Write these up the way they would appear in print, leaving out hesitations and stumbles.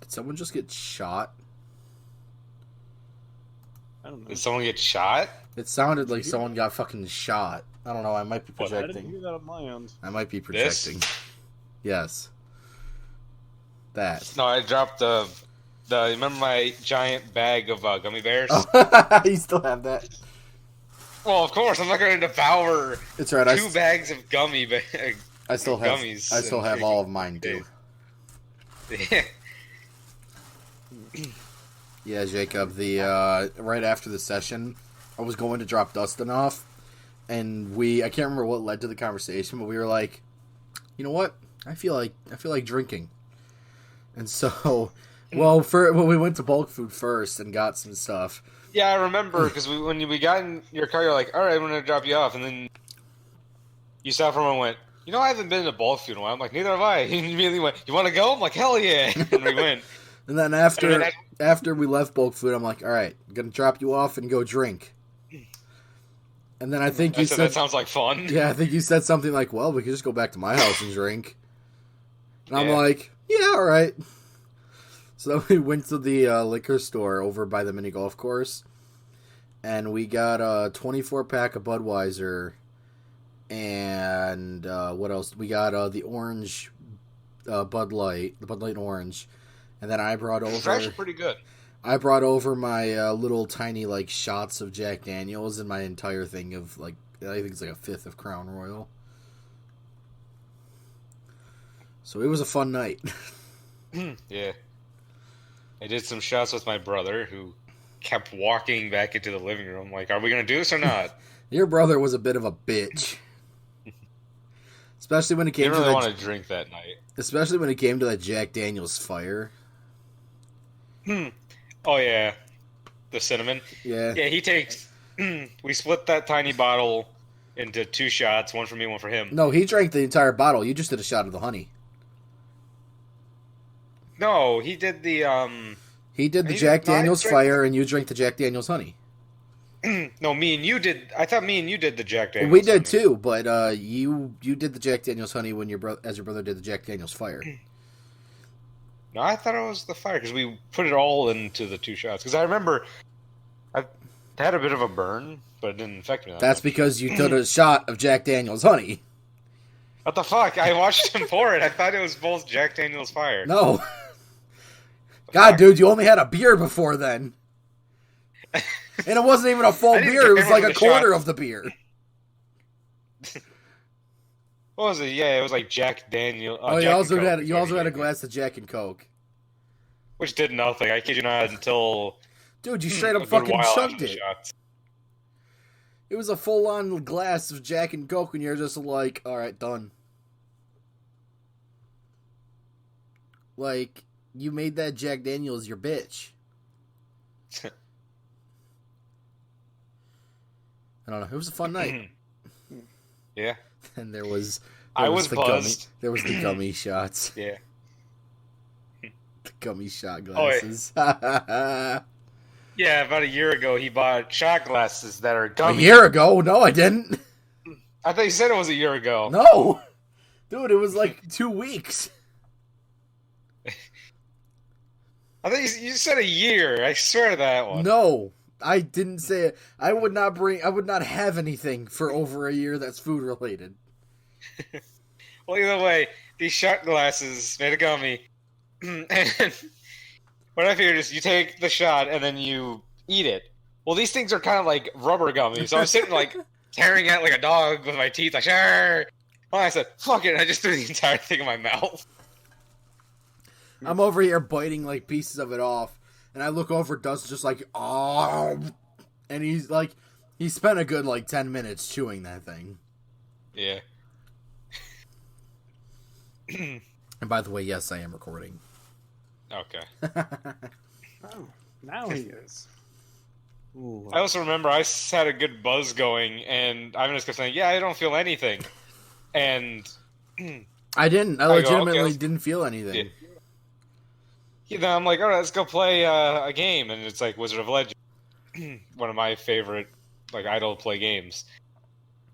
Did someone just get shot? I don't know. Did someone get shot? It sounded like someone got fucking shot. I don't know. I might be I didn't projecting. hear that on my end. I might be projecting. Yes. That. No, I dropped the. Remember my giant bag of gummy bears? Oh, you still have that? Well, of course. I'm not going to devour It's right. two bags of gummy I still have. gummies. I still have all of mine too. Yeah. Yeah, Jacob. The right after the session, I was going to drop Dustin off, and I can't remember what led to the conversation, but we were like, you know what? I feel like drinking, and so, well, we went to bulk food first and got some stuff. Yeah, I remember because when we got in your car, you're like, "All right, I'm gonna drop you off," and then you stopped for a moment and went, "You know, I haven't been to bulk food in a while." I'm like, "Neither have I." He immediately went, "You want to go?" I'm like, "Hell yeah!" And we went. And then after we left bulk food, I'm like, "All right, I'm gonna drop you off and go drink." And then I think you said that sounds like fun. Yeah, I think you said something like, "Well, we could just go back to my house and drink." And I'm like, "Yeah, all right." So we went to the liquor store over by the mini golf course, and we got a 24-pack of Budweiser, and what else? We got the orange Bud Light, the Bud Light Orange, and then I brought over. It's actually pretty good. I brought over my little tiny like shots of Jack Daniels and my entire thing of like I think it's like a fifth of Crown Royal. So it was a fun night. Yeah. I did some shots with my brother, who kept walking back into the living room. Like, are we going to do this or not? Your brother was a bit of a bitch. Especially when it came to really want to drink that night. Especially when it came to that Jack Daniels fire. Oh, yeah. The cinnamon? Yeah. Yeah, he takes... we split that tiny bottle into 2 shots, one for me, one for him. No, he drank the entire bottle. You just did a shot of the honey. No, he did the, He did the Jack Daniels fire, and you drank the Jack Daniels honey. No, me and you did... I thought me and you did the Jack Daniels We did, honey. too, but you did the Jack Daniels honey when your brother did the Jack Daniels fire. No, I thought it was the fire, because we put it all into the 2 shots. Because I remember I had a bit of a burn, but it didn't infect me that That's much. because you took a shot of Jack Daniels honey. What the fuck? I watched him pour it. I thought it was both Jack Daniels fire. No. God, dude, you only had a beer before then. And it wasn't even a full beer. It was like a quarter of the beer. What was it? Yeah, it was like Jack Daniel. You also had a glass of Jack and Coke. Which did nothing. I kid you not, until... Dude, you straight up fucking chugged it. It was a full-on glass of Jack and Coke, and you're just like, alright, done. Like, you made that Jack Daniels your bitch. I don't know. It was a fun night. Yeah. And there was buzzed. There was the gummy shots. Yeah. The gummy shot glasses. Yeah, about a year ago, he bought shot glasses that are gummy. A year ago? No, I didn't. I thought you said it was a year ago. No! Dude, it was like 2 weeks. I thought you said a year. I swear to that one. No, I didn't say it. I would not have anything for over a year that's food related. Well, either way, these shot glasses made of gummy. And what I figured is you take the shot and then you eat it. Well, these things are kind of like rubber gummy, so I'm sitting like tearing at like a dog with my teeth, like, "Sure." Well, I said, "Fuck it," and I just threw the entire thing in my mouth. I'm over here biting like pieces of it off, and I look over, Dustin just like, oh, and he's like, he spent a good like 10 minutes chewing that thing. Yeah. And by the way, yes, I am recording. Okay. Oh, now he is. Ooh. I also remember I had a good buzz going, and I just kept saying, "Yeah, I don't feel anything," and I didn't. I legitimately didn't feel anything. Yeah. I'm like, all right, let's go play a game, and it's like Wizard of Legend, one of my favorite like idle play games.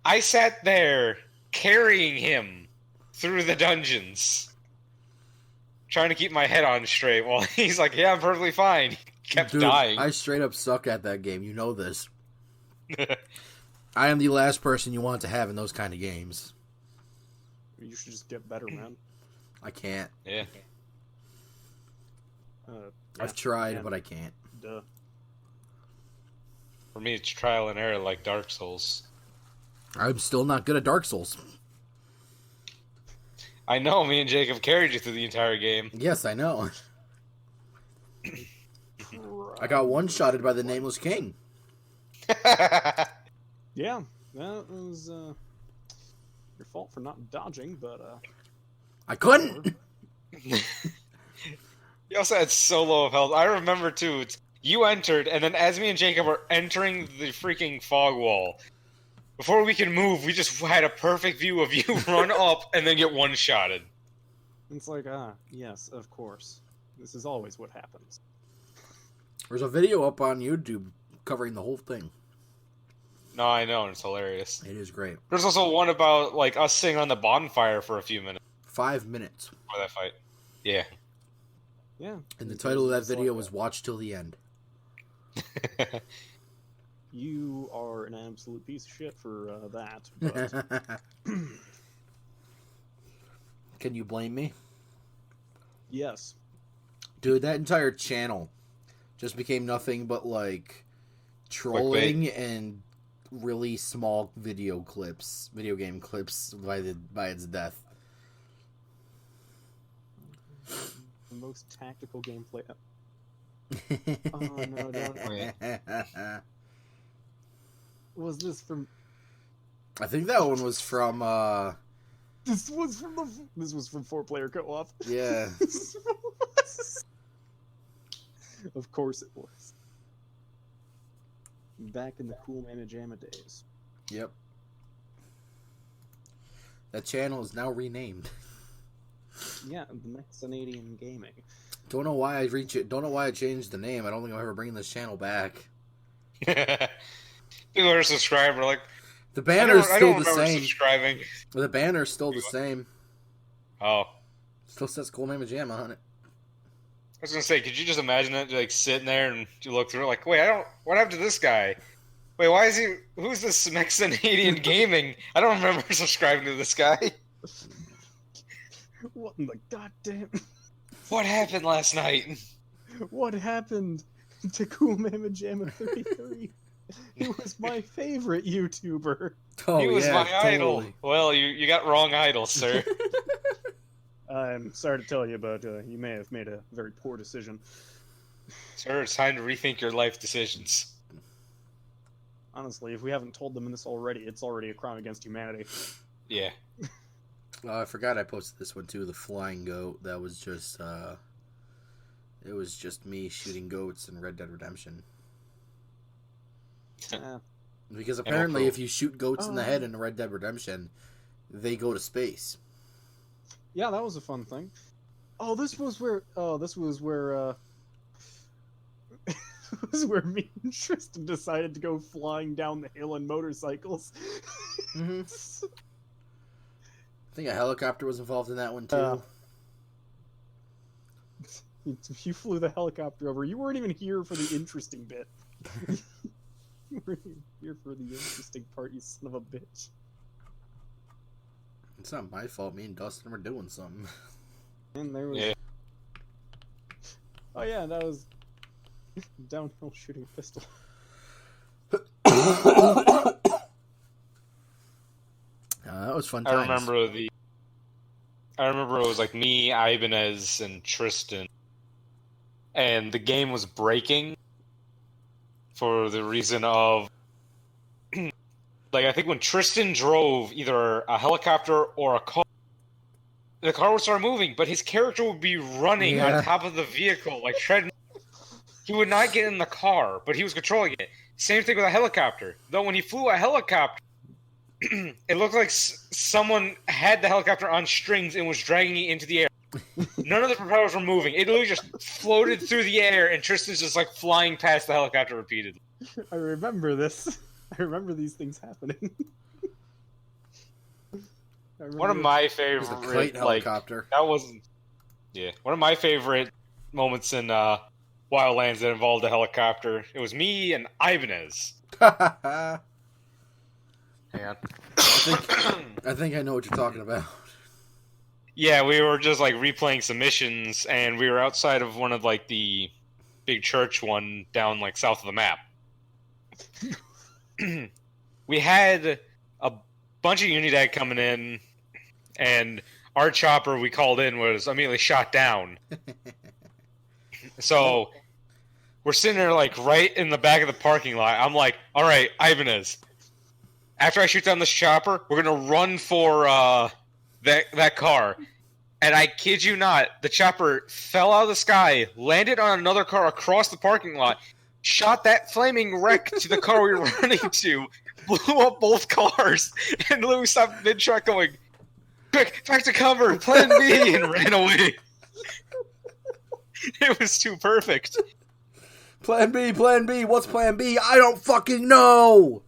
I sat there carrying him through the dungeons, trying to keep my head on straight while he's like, "Yeah, I'm perfectly fine." He kept Dude, dying. I straight up suck at that game. You know this. I am the last person you want to have in those kind of games. You should just get better, man. I can't. Yeah. I've tried, but I can't. Duh. For me, it's trial and error like Dark Souls. I'm still not good at Dark Souls. I know, me and Jacob carried you through the entire game. Yes, I know. I got one-shotted by the Nameless King. Yeah, that was your fault for not dodging, but I couldn't. You also had so low of health. I remember, too, you entered, and then as me and Jacob were entering the freaking fog wall, before we could move, we just had a perfect view of you run up and then get one-shotted. it's like, yes, of course. This is always what happens. There's a video up on YouTube covering the whole thing. No, I know, and it's hilarious. It is great. There's also one about, like, us sitting on the bonfire for a few minutes 5 minutes. before that fight. Yeah. Yeah. And the title of that video was Watch Till the End. You are an absolute piece of shit for that. But Can you blame me? yes. Dude, that entire channel just became nothing but, like, trolling and really small video game clips by its death. The most tactical gameplay. Oh no! Don't. Was this from? I think that one was from, This was from 4-player co-op. yeah. Of course it was. Back in the Cool Mama Jamma days. Yep. That channel is now renamed. Yeah, the Mexanadian Gaming. Don't know why I changed the name. I don't think I'm ever bringing this channel back. People are subscribed. We're like, The banner's I still don't the remember same. subscribing. The banner's still the same. Oh. Still says Cool Mama Jamma on it. I was gonna say, could you just imagine that, like, sitting there and you look through it, like, wait, what happened to this guy? Wait, why is he, who's this Mexanadian Gaming? I don't remember subscribing to this guy. What in the goddamn? What happened last night? What happened to Cool Mama Jamma 33? He was my favorite YouTuber. Oh, He was yeah, my totally. idol. Well, you got wrong idol, sir. I'm sorry to tell you, but you may have made a very poor decision. Sir, it's time to rethink your life decisions. Honestly, if we haven't told them this already, it's already a crime against humanity. Yeah. I forgot I posted this one too, the flying goat. That was just, it was just me shooting goats in Red Dead Redemption. Because apparently if you shoot goats in the head in Red Dead Redemption, they go to space. Yeah, that was a fun thing. This was where this was where me and Tristan decided to go flying down the hill in motorcycles. Mm-hmm. I think a helicopter was involved in that one too. You flew the helicopter over. You weren't even here for the interesting bit. You weren't even here for the interesting part, you son of a bitch. It's not my fault. Me and Dustin were doing something. And there was... Yeah. Oh yeah, that was downhill shooting a pistol. That was fun I times. remember it was like me, Ibanez, and Tristan. And the game was breaking for the reason of... like, I think when Tristan drove either a helicopter or a car, the car would start moving, but his character would be running on top of the vehicle, like treading. He would not get in the car, but he was controlling it. Same thing with a helicopter. Though when he flew a helicopter, it looked like someone had the helicopter on strings and was dragging it into the air. None of the propellers were moving. It literally just floated through the air, and Tristan's just like flying past the helicopter repeatedly. I remember this. I remember these things happening. One of my It was favorite, the kite like, helicopter. that wasn't. Yeah, one of my favorite moments in Wildlands that involved a helicopter. It was me and Ibanez. I Hang on. think I know what you're talking about. Yeah, we were just like replaying some missions, and we were outside of one of like the big church one down like south of the map. We had a bunch of Unidad coming in, and our chopper we called in was immediately shot down. So we're sitting there like right in the back of the parking lot. I'm like, all right, Ibanez, after I shoot down this chopper, we're gonna run for that car. And I kid you not, the chopper fell out of the sky, landed on another car across the parking lot, shot that flaming wreck to the car we were running to, blew up both cars, and Lou stopped mid-truck going, quick, back to cover, plan B, and ran away. It was too perfect. Plan B, what's plan B? I don't fucking know!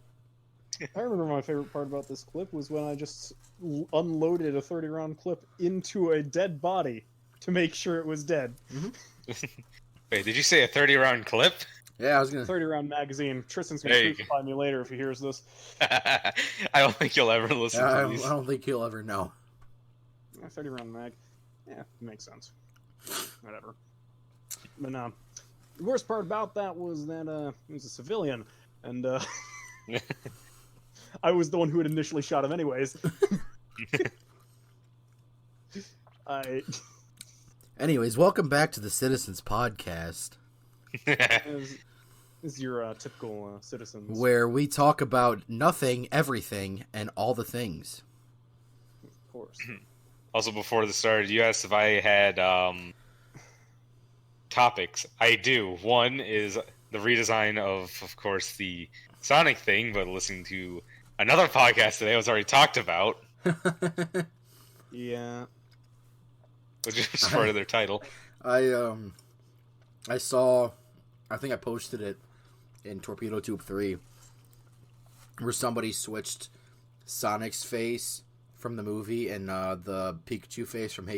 I remember my favorite part about this clip was when I just unloaded a 30-round clip into a dead body to make sure it was dead. Wait, did you say a 30-round clip? Yeah, I was gonna... 30-round magazine. Tristan's gonna crucify me later if he hears this. I don't think you'll ever listen to these. I don't think he'll ever know. 30-round mag. Yeah, makes sense. Whatever. But no. The worst part about that was that he was a civilian, and I was the one who had initially shot him anyways. Anyways, welcome back to the Citizens Podcast. This is your typical citizens. Where we talk about nothing, everything, and all the things. Of course. Also, before this started, you asked if I had topics. I do. One is the redesign of course, the Sonic thing, but listening to another podcast today was already talked about. Yeah. Which is part of their title. I saw, I think I posted it in Torpedo Tube 3, where somebody switched Sonic's face from the movie and the Pikachu face from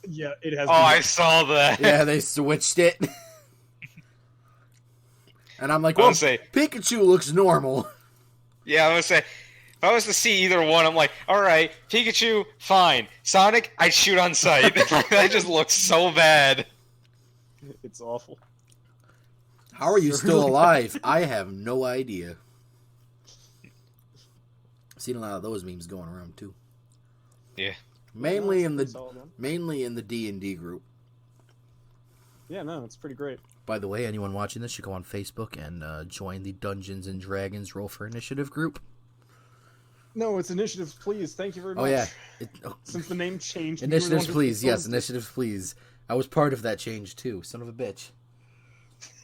Yeah, it has. Oh, I saw that. Yeah, they switched it. And I'm like, well, Pikachu looks normal. Yeah, I was say, if I was to see either one, I'm like, all right, Pikachu, fine. Sonic, I'd shoot on sight. That just looks so bad. It's awful. How are you still alive? I have no idea. I've seen a lot of those memes going around too. Yeah. Mainly in the D&D group. Yeah, no, it's pretty great. By the way, anyone watching this should go on Facebook and join the Dungeons and Dragons Roll for Initiative group. No, it's Initiatives Please. Thank you very much. Oh yeah, Since the name changed. Initiatives Please. Yes, Initiatives Please. I was part of that change too. Son of a bitch.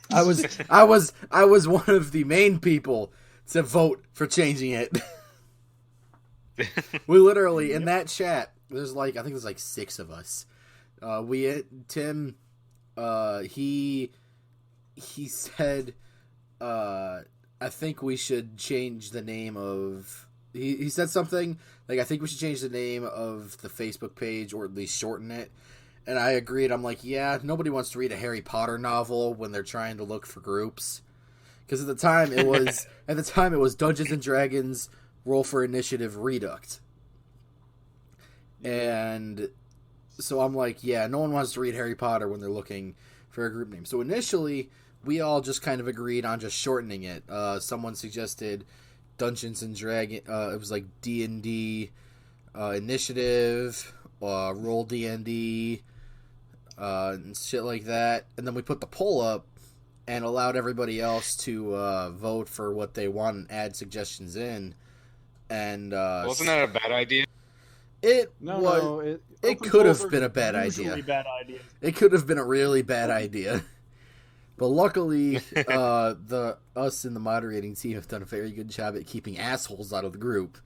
I was one of the main people to vote for changing it. We literally in that chat. There's I think there's 6 of us. Tim. He said, I think we should change the name of... He said something, I think we should change the name of the Facebook page, or at least shorten it. And I agreed. I'm like, yeah, nobody wants to read a Harry Potter novel when they're trying to look for groups. Because at the time it was Dungeons and Dragons Roll for Initiative Reduct. And so I'm like, yeah, no one wants to read Harry Potter when they're looking for a group name. So initially, we all just kind of agreed on just shortening it. Someone suggested Dungeons and Dragons. It was D&D Initiative, Roll D&D, and shit like that. And then we put the poll up and allowed everybody else to vote for what they want and add suggestions in. And wasn't that a bad idea? It could have been a bad idea. It could have been a really bad idea. But luckily, us in the moderating team have done a very good job at keeping assholes out of the group.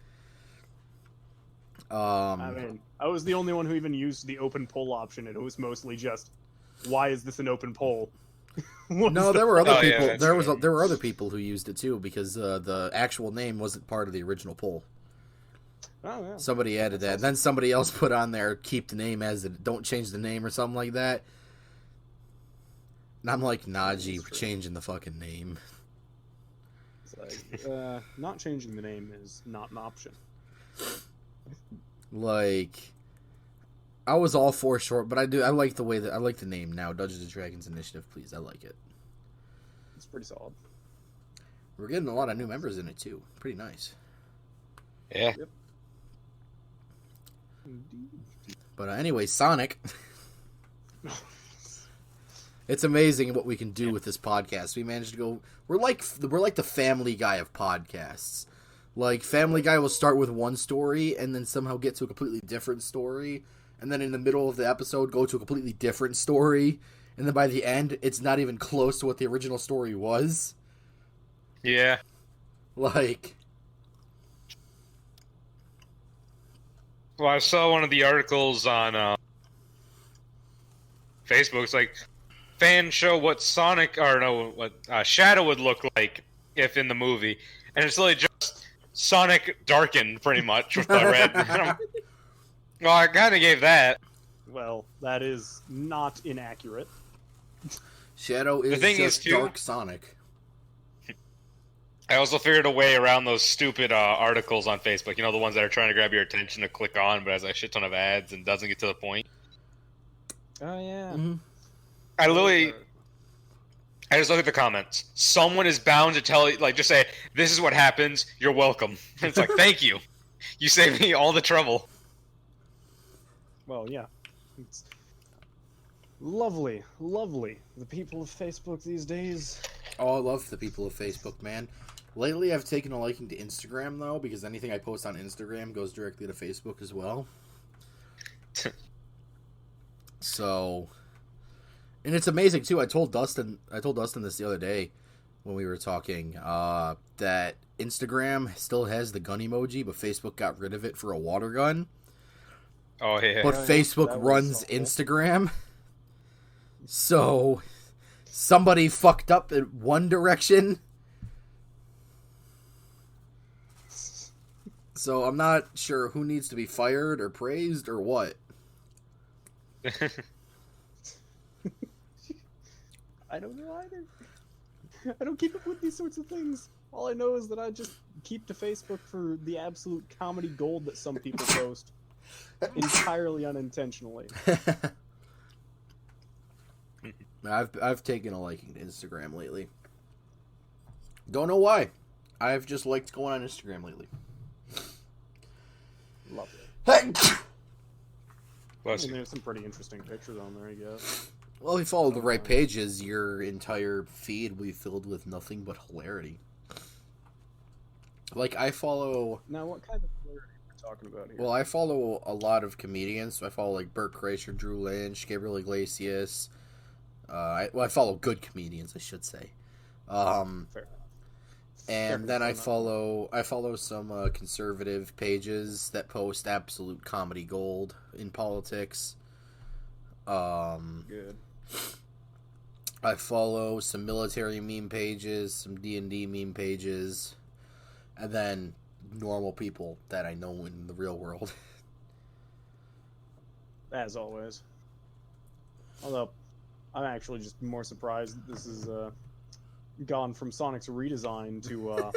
I was the only one who even used the open poll option, and it was mostly just, why is this an open poll? No, there were other people. Yeah, there were other people who used it too, because the actual name wasn't part of the original poll. Oh, yeah. Somebody added that. Then somebody else put on there, keep the name as it, don't change the name or something like that. And I'm like, nah, G, we're changing the fucking name. It's like, not changing the name is not an option. Like, I was all for short, but I like the way that I like the name now. Dungeons and Dragons Initiative, please. I like it. It's pretty solid. We're getting a lot of new members in it too. Pretty nice. Yeah. Yep. But anyway, Sonic. It's amazing what we can do with this podcast. We managed to go. We're like the Family Guy of podcasts. Like, Family Guy will start with one story and then somehow get to a completely different story, and then in the middle of the episode go to a completely different story, and then by the end it's not even close to what the original story was. Yeah. Like, well, I saw one of the articles on Facebook. It's like, fans show what Shadow would look like if in the movie, and it's literally just Sonic darkened, pretty much, with the red. Well, I kind of gave that. Well, that is not inaccurate. Shadow is just Dark Sonic. I also figured a way around those stupid articles on Facebook. You know, the ones that are trying to grab your attention to click on, but has a shit ton of ads and doesn't get to the point. Oh, yeah. Mm-hmm. I just look at the comments. Someone is bound to tell you, like, just say, this is what happens, you're welcome. It's like, thank you. You saved me all the trouble. Well, yeah. It's lovely, lovely. The people of Facebook these days. Oh, I love the people of Facebook, man. Lately, I've taken a liking to Instagram, though, because anything I post on Instagram goes directly to Facebook as well. So, and it's amazing too. I told Dustin this the other day when we were talking, that Instagram still has the gun emoji, but Facebook got rid of it for a water gun. Oh, yeah. But Facebook runs Instagram. So, somebody fucked up in one direction. So, I'm not sure who needs to be fired or praised or what. I don't know either. I don't keep up with these sorts of things. All I know is that I just keep to Facebook for the absolute comedy gold that some people post. Entirely unintentionally. I've taken a liking to Instagram lately. Don't know why. I've just liked going on Instagram lately. Love it. Bless And you. there's some pretty interesting pictures on there, I guess. Well, if you follow the right pages, your entire feed will be filled with nothing but hilarity. Like, I follow... Now, what kind of hilarity are we talking about here? Well, I follow a lot of comedians. So I follow, like, Bert Kreischer, Drew Lynch, Gabriel Iglesias. I follow good comedians, I should say. Fair. And then I follow some conservative pages that post absolute comedy gold in politics. Good. I follow some military meme pages, some D&D meme pages, and then normal people that I know in the real world. As always. Although, I'm actually just more surprised that this is gone from Sonic's redesign to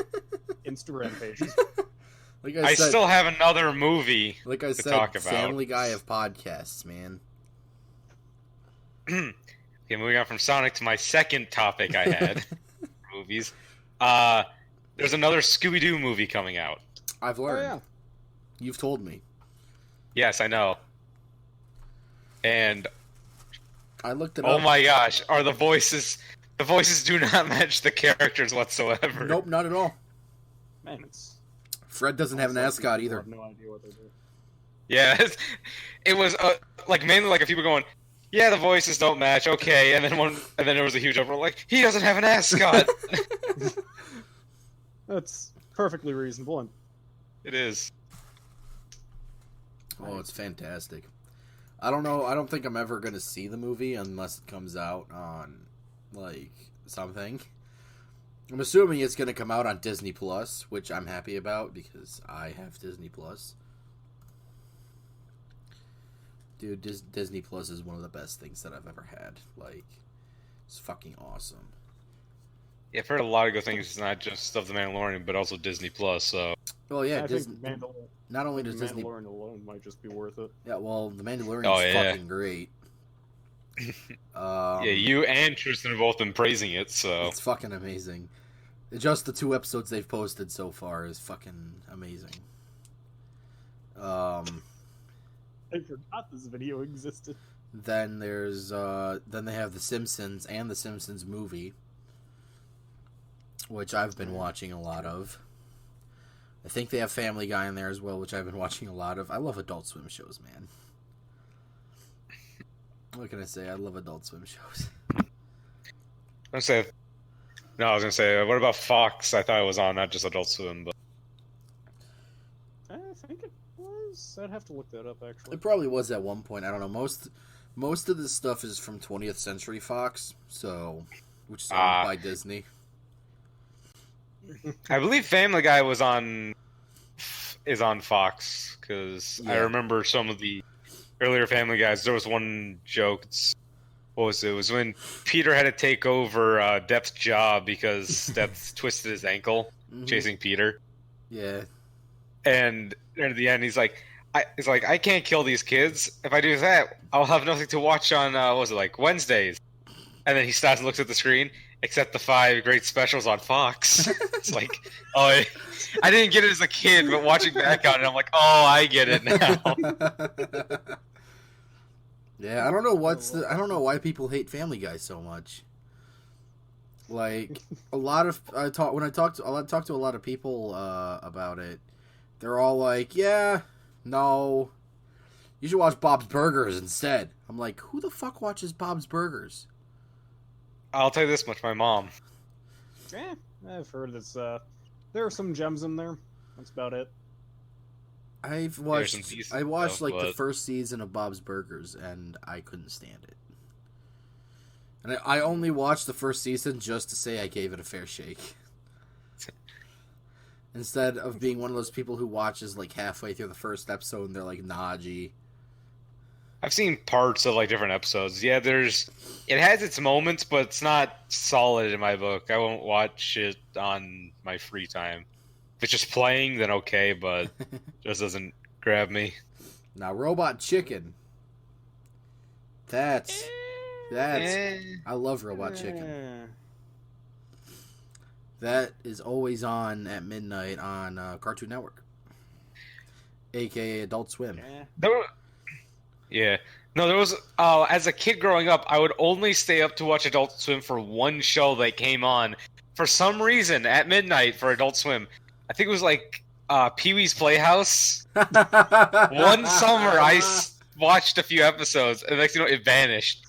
Instagram pages. Like I said, still have another movie like I to said, talk about. Family Guy of podcasts, man. Okay, moving on from Sonic to my second topic I had. Movies. There's another Scooby-Doo movie coming out. I've Oh, learned. yeah. You've told me. Yes, I know. And I looked it oh up. my gosh, are the voices do not match the characters whatsoever. Nope, not at all. Man, it's... Fred doesn't have an ascot either. I have no idea what they're doing. Yeah, it was mainly like a few people going, yeah, the voices don't match, okay, and then there was a huge uproar like, he doesn't have an ascot. That's perfectly reasonable. And It is. Oh, it's fantastic. I don't know. I don't think I'm ever going to see the movie unless it comes out on, like, something. I'm assuming it's going to come out on Disney Plus, which I'm happy about because I have Disney Plus. Dude, Disney Plus is one of the best things that I've ever had. Like, it's fucking awesome. Yeah, I've heard a lot of good things. It's not just of The Mandalorian, but also Disney Plus. So, Well, yeah, I Disney. think Not only does Disney. Mandalorian alone might just be worth it. Yeah, well, The Mandalorian Oh, is yeah. fucking great. yeah, you and Tristan have both been praising it. So It's fucking amazing. Just the 2 episodes they've posted so far is fucking amazing. I forgot this video existed. Then there's then they have The Simpsons and The Simpsons movie, which I've been watching a lot of. I think they have Family Guy in there as well, which I've been watching a lot of. I love Adult Swim shows, man. What can I say? I love Adult Swim shows. I was gonna say, what about Fox? I thought it was on, not just Adult Swim, but I think it was. I'd have to look that up, actually. It probably was at one point. I don't know. Most of this stuff is from 20th Century Fox, so which is owned by Disney. I believe Family Guy is on Fox because I remember some of the earlier Family Guys. There was one joke. What was it? It was when Peter had to take over Depp's job because Depp twisted his ankle chasing Peter. Yeah. And at the end, he's like, I can't kill these kids. If I do that, I'll have nothing to watch on Wednesdays. And then he stops and looks at the screen, except the 5 great specials on Fox. It's like, oh, I didn't get it as a kid, but watching back on it, I'm like, oh, I get it now. Yeah, I don't know I don't know why people hate Family Guy so much. Like I talk to a lot of people about it. They're all like, "Yeah, no, you should watch Bob's Burgers instead." I'm like, "Who the fuck watches Bob's Burgers?" I'll tell you this much: my mom. Yeah, I've heard this. There are some gems in there. That's about it. I watched the first season of Bob's Burgers, and I couldn't stand it. And I only watched the first season just to say I gave it a fair shake. Instead of being one of those people who watches like halfway through the first episode and they're like, nah, gee. I've seen parts of like different episodes. Yeah, it has its moments, but it's not solid in my book. I won't watch it on my free time. If it's just playing, then okay, but just doesn't grab me. Now, Robot Chicken. That's I love Robot Chicken. That is always on at midnight on Cartoon Network, aka Adult Swim. Yeah. No, there was as a kid growing up, I would only stay up to watch Adult Swim for one show that came on for some reason at midnight for Adult Swim. I think it was like Pee-wee's Playhouse. One summer, I watched a few episodes, and next thing you know, it vanished.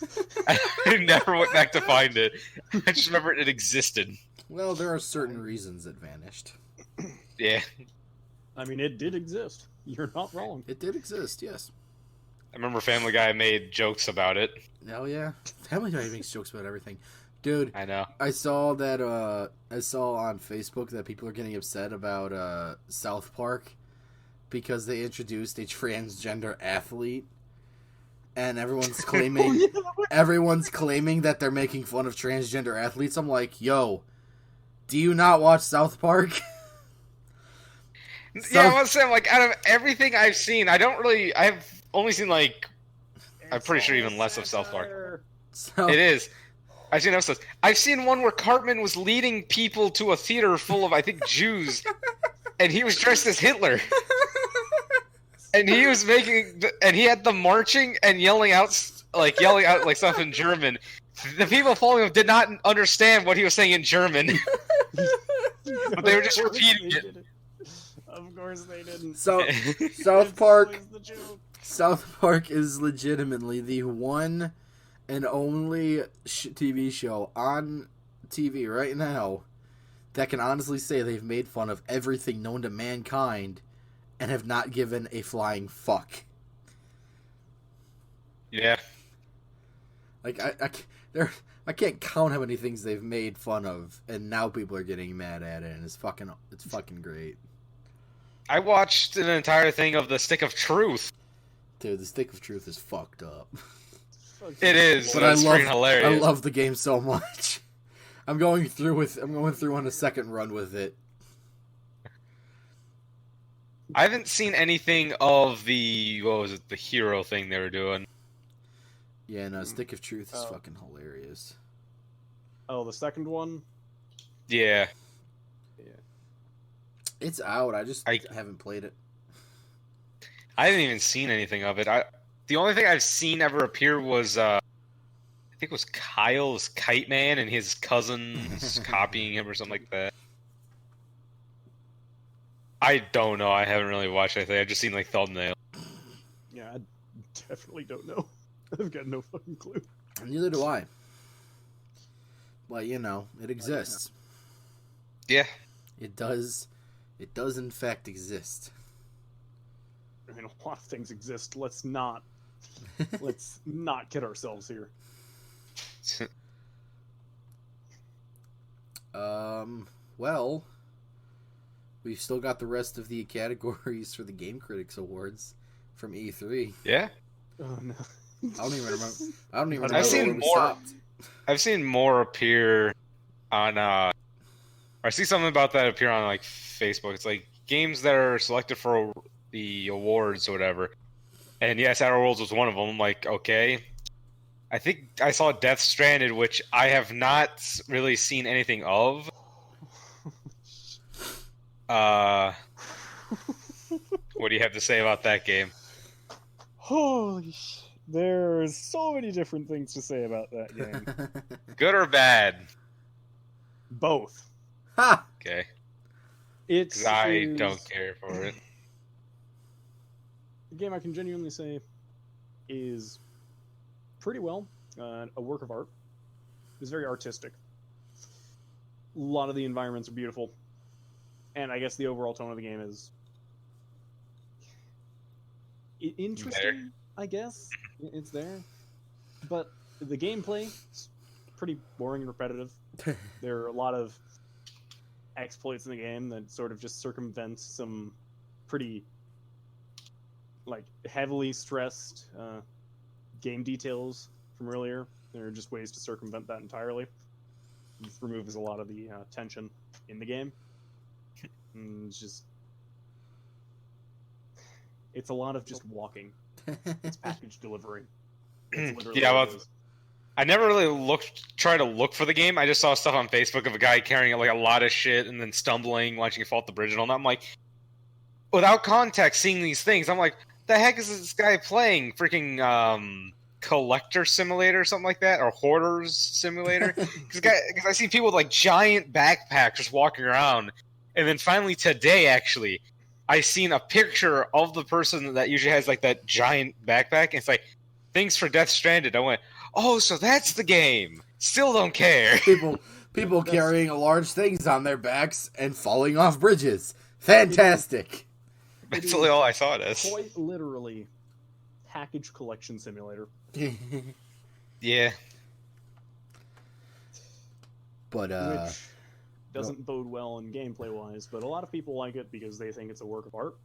I never went back to find it. I just remember it existed. Well, there are certain reasons it vanished. Yeah. I mean, it did exist. You're not wrong. It did exist, yes. I remember Family Guy made jokes about it. Hell yeah. Family Guy makes jokes about everything. Dude, I know. I saw on Facebook that people are getting upset about South Park because they introduced a transgender athlete, and everyone's claiming that they're making fun of transgender athletes. I'm like, yo, do you not watch South Park? Yeah, I was saying, like, out of everything I've seen, I've only seen like, I'm pretty sure even less of South Park. It is. I've seen episodes. I've seen one where Cartman was leading people to a theater full of, I think, Jews, and he was dressed as Hitler. And he was and he had them marching and yelling out like stuff in German. The people following him did not understand what he was saying in German, but they were just repeating it. Of course they didn't. So, South Park is legitimately the one and only TV show on TV right now that can honestly say they've made fun of everything known to mankind and have not given a flying fuck. Yeah. Like, I can't count how many things they've made fun of, and now people are getting mad at it, and it's fucking great. I watched an entire thing of The Stick of Truth. Dude, the Stick of Truth is fucked up. It is, But it's freaking hilarious. I love the game so much. I'm going through on a second run with it. I haven't seen anything of the hero thing they were doing. Yeah, no, Stick of Truth is fucking hilarious. Oh, the second one? Yeah. It's out. I haven't played it. I haven't even seen anything of it. The only thing I've seen ever appear was I think it was Kyle's Kite Man and his cousins copying him or something like that. I don't know. I haven't really watched anything. I've just seen like thumbnail. Yeah, I definitely don't know. I've got no fucking clue. Neither do I. But it exists. Yeah. It does. It does in fact exist. I mean, a lot of things exist. Let's not kid ourselves here. Well, we've still got the rest of the categories for the Game Critics Awards from E3. Yeah. Oh no. I don't even remember. I've I've seen where we more. stopped. I've seen more appear on. I see something about that appear on like Facebook. It's like games that are selected for the awards or whatever. And yes, Outer Worlds was one of them. I'm like, okay. I think I saw Death Stranded, which I have not really seen anything of. What do you have to say about that game? Holy shit. There's so many different things to say about that game. Good or bad? Both. Ha! Okay. I don't care for it. The game I can genuinely say is pretty well a work of art. It's very artistic. A lot of the environments are beautiful. And I guess the overall tone of the game is interesting, There. I guess. It's there. But the gameplay is pretty boring and repetitive. There are a lot of exploits in the game that sort of just circumvent some pretty heavily stressed game details from earlier. There are just ways to circumvent that entirely. It removes a lot of the tension in the game. And it's a lot of just walking. It's package delivery. It's literally Yeah, what well, it is. I never really tried to look for the game. I just saw stuff on Facebook of a guy carrying like a lot of shit and then stumbling, watching it fall off the bridge and all that. I'm like, without context, seeing these things, I'm like, the heck is this guy playing? Freaking Collector Simulator or something like that, or Hoarders Simulator? Because I see people with like giant backpacks just walking around, and then finally today, actually, I seen a picture of the person that usually has like that giant backpack, and it's like, thanks for Death Stranded. I went, oh, so that's the game. Still don't care. People carrying large things on their backs and falling off bridges. Fantastic. That's really all I saw it as. Quite literally, package collection simulator. Yeah. But which doesn't bode well in gameplay wise, but a lot of people like it because they think it's a work of art.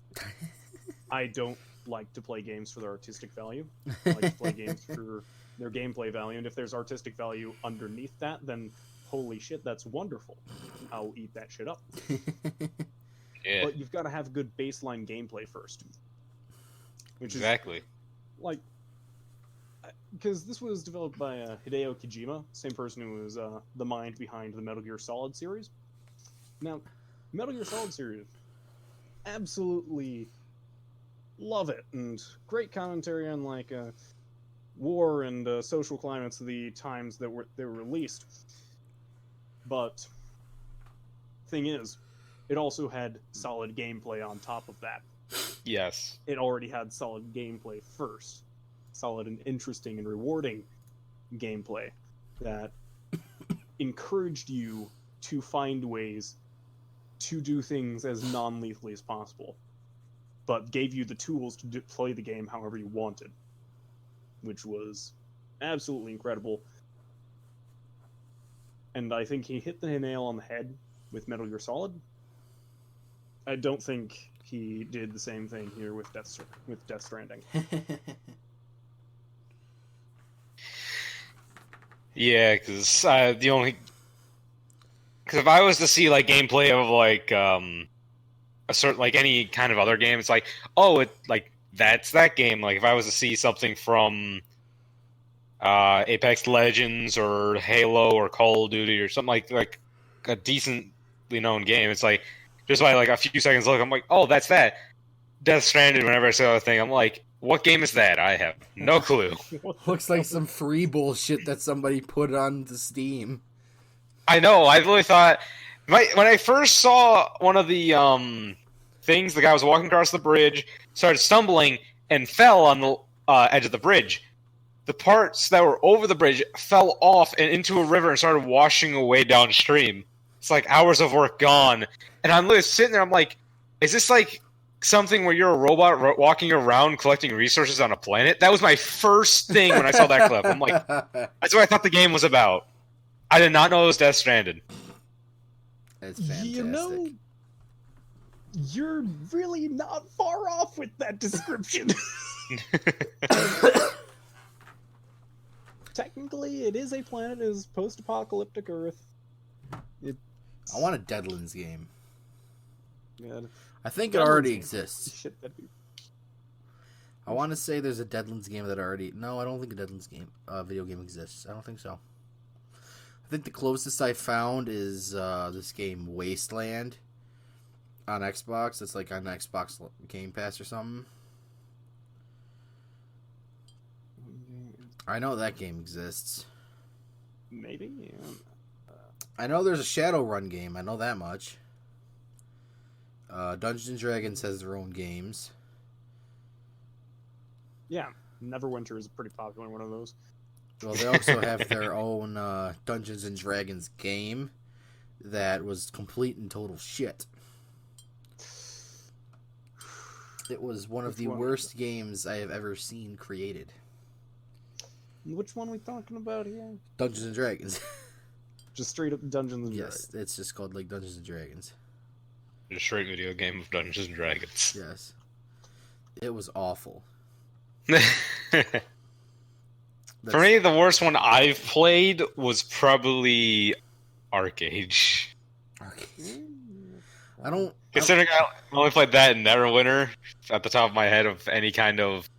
I don't like to play games for their artistic value. I like to play games for their gameplay value, and if there's artistic value underneath that, then holy shit, that's wonderful. I'll eat that shit up. Yeah. But you've got to have good baseline gameplay first. Which Exactly. is, because this was developed by Hideo Kojima, same person who was the mind behind the Metal Gear Solid series. Now, Metal Gear Solid series, absolutely love it, and great commentary on war and social climates of the times that they were released. But thing is, it also had solid gameplay on top of that. Yes. It already had solid gameplay first. Solid and interesting and rewarding gameplay that encouraged you to find ways to do things as non-lethally as possible, but gave you the tools to play the game however you wanted, which was absolutely incredible. And I think he hit the nail on the head with Metal Gear Solid. I don't think he did the same thing here with Death Stranding. Yeah, because if I was to see like gameplay of like a certain like any kind of other game, it's like, oh, it like that's that game. Like if I was to see something from Apex Legends or Halo or Call of Duty or something like a decently known game, it's like just by like a few seconds look, I'm like, oh, that's that. Death Stranded. Whenever I saw the thing, I'm like, what game is that? I have no clue. Looks like some free bullshit that somebody put on the Steam. I know. I really thought when I first saw one of the things, the guy was walking across the bridge, started stumbling, and fell on the edge of the bridge. The parts that were over the bridge fell off and into a river and started washing away downstream. It's like hours of work gone, and I'm literally sitting there. I'm like, is this like something where you're a robot walking around collecting resources on a planet? That was my first thing when I saw that clip. I'm like, that's what I thought the game was about. I did not know it was Death Stranded. It's fantastic. You know, you're really not far off with that description. Technically, it is a planet. It is post-apocalyptic Earth. I want a Deadlands game. Yeah, I think it already exists. shit, that'd be... I want to say there's a Deadlands game that already... No, I don't think a Deadlands game, video game exists. I don't think so. I think the closest I found is this game Wasteland on Xbox. It's like on Xbox Game Pass or something. I know that game exists. Maybe, yeah. I know there's a Shadowrun game. I know that much. Dungeons & Dragons has their own games. Yeah, Neverwinter is a pretty popular one of those. Well, they also have their own Dungeons & Dragons game that was complete and total shit. It was one of the worst games I have ever seen created. Which one are we talking about here? Dungeons & Dragons. Just straight up Dungeons & Dragons. Yes, it's just called like Dungeons & Dragons. A straight video game of Dungeons and Dragons. Yes. It was awful. For me, the worst one I've played was probably Arcade. I don't... Considering I only played that in Neverwinter, at the top of my head, of any kind of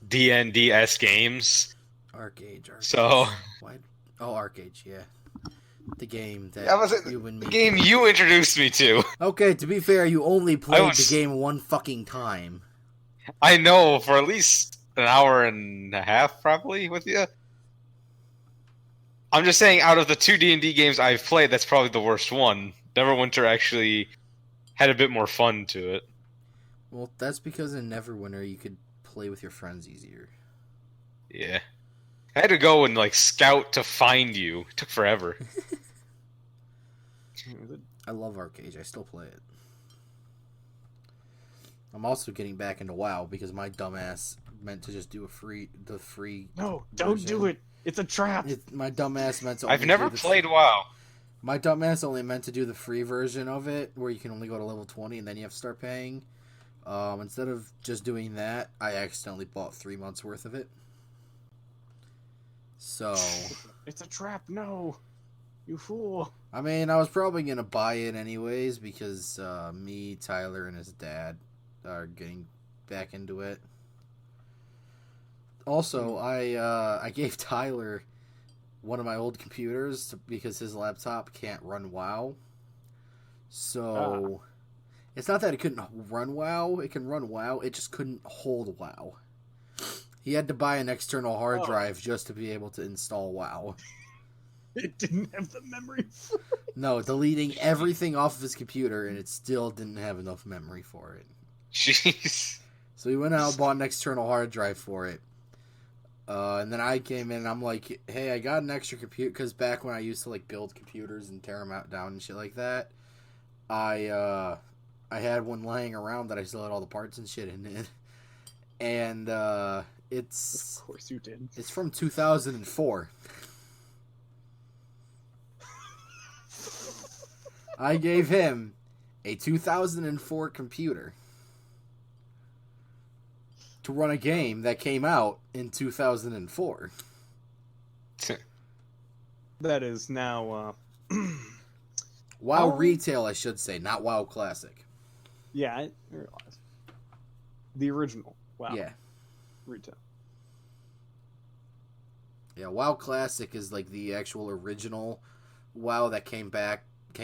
D&D-esque games. Arcade. So... Why? Oh, Arcade, yeah. The game that you and me... The game you introduced me to. Okay, to be fair, you only played the game one fucking time. I know, for at least an hour and a half, probably, with you. I'm just saying, out of the two D&D games I've played, that's probably the worst one. Neverwinter actually had a bit more fun to it. Well, that's because in Neverwinter you could play with your friends easier. Yeah. I had to go and, like, scout to find you. It took forever. I love Arcade. I still play it. I'm also getting back into WoW because my dumbass meant to just do the free. No, don't do it. It's a trap. My dumbass meant to. I've never played WoW. My dumbass only meant to do the free version of it, where you can only go to level 20 and then you have to start paying. Instead of just doing that, I accidentally bought 3 months worth of it. So it's a trap. No, you fool. I mean, I was probably gonna buy it anyways because me, Tyler, and his dad are getting back into it. Also, I gave Tyler one of my old computers because his laptop can't run WoW. So it's not that it couldn't run WoW; it can run WoW. It just couldn't hold WoW. He had to buy an external hard drive just to be able to install WoW. It didn't have the memory for it. No, deleting everything off of his computer, and it still didn't have enough memory for it. Jeez. So he went out and bought an external hard drive for it. And then I came in and I'm like, hey, I got an extra computer. Because back when I used to like build computers and tear them out down and shit like that, I had one laying around that I still had all the parts and shit in it. And it's... Of course you did. It's from 2004. I gave him a 2004 computer. to run a game that came out in 2004. That is now WoW Retail, I should say, not WoW Classic. Yeah, I realize. The original WoW. Yeah. Retail. Yeah, WoW Classic is like the actual original WoW that came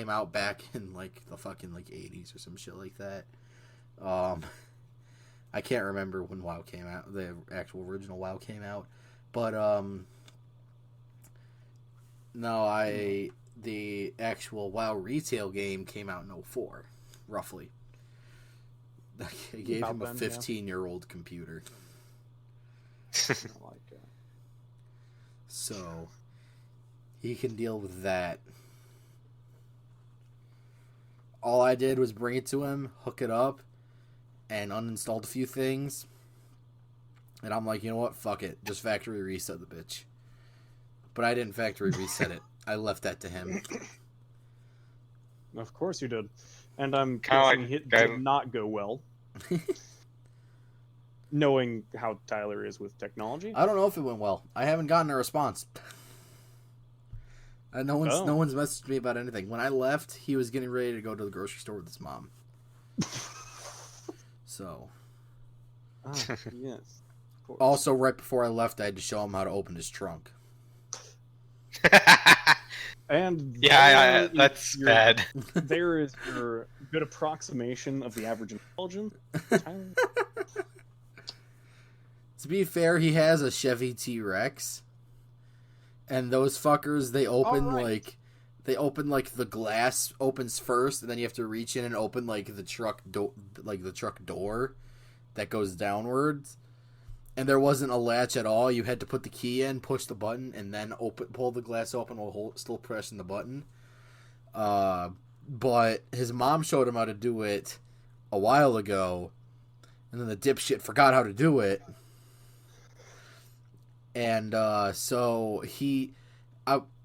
out back in like the fucking like 80s or some shit like that. I can't remember when WoW came out, the actual original WoW came out, but the actual WoW Retail game came out in 2004, roughly. I gave him a 15-year-old computer. So he can deal with that. All I did was bring it to him, hook it up, and uninstalled a few things. And I'm like, you know what? Fuck it. Just factory reset the bitch. But I didn't factory reset it. I left that to him. Of course you did. And I'm guessing it did not go well. Knowing how Tyler is with technology. I don't know if it went well. I haven't gotten a response. No one's messaged me about anything. When I left, he was getting ready to go to the grocery store with his mom. So. Yes. Also, right before I left, I had to show him how to open his trunk. And that's bad. There is your good approximation of the average intelligence. To be fair, he has a Chevy T-Rex. And those fuckers, they open like the glass opens first, and then you have to reach in and open like the truck door that goes downwards. And there wasn't a latch at all. You had to put the key in, push the button, and then pull the glass open while still pressing the button. But his mom showed him how to do it a while ago, and then the dipshit forgot how to do it. And so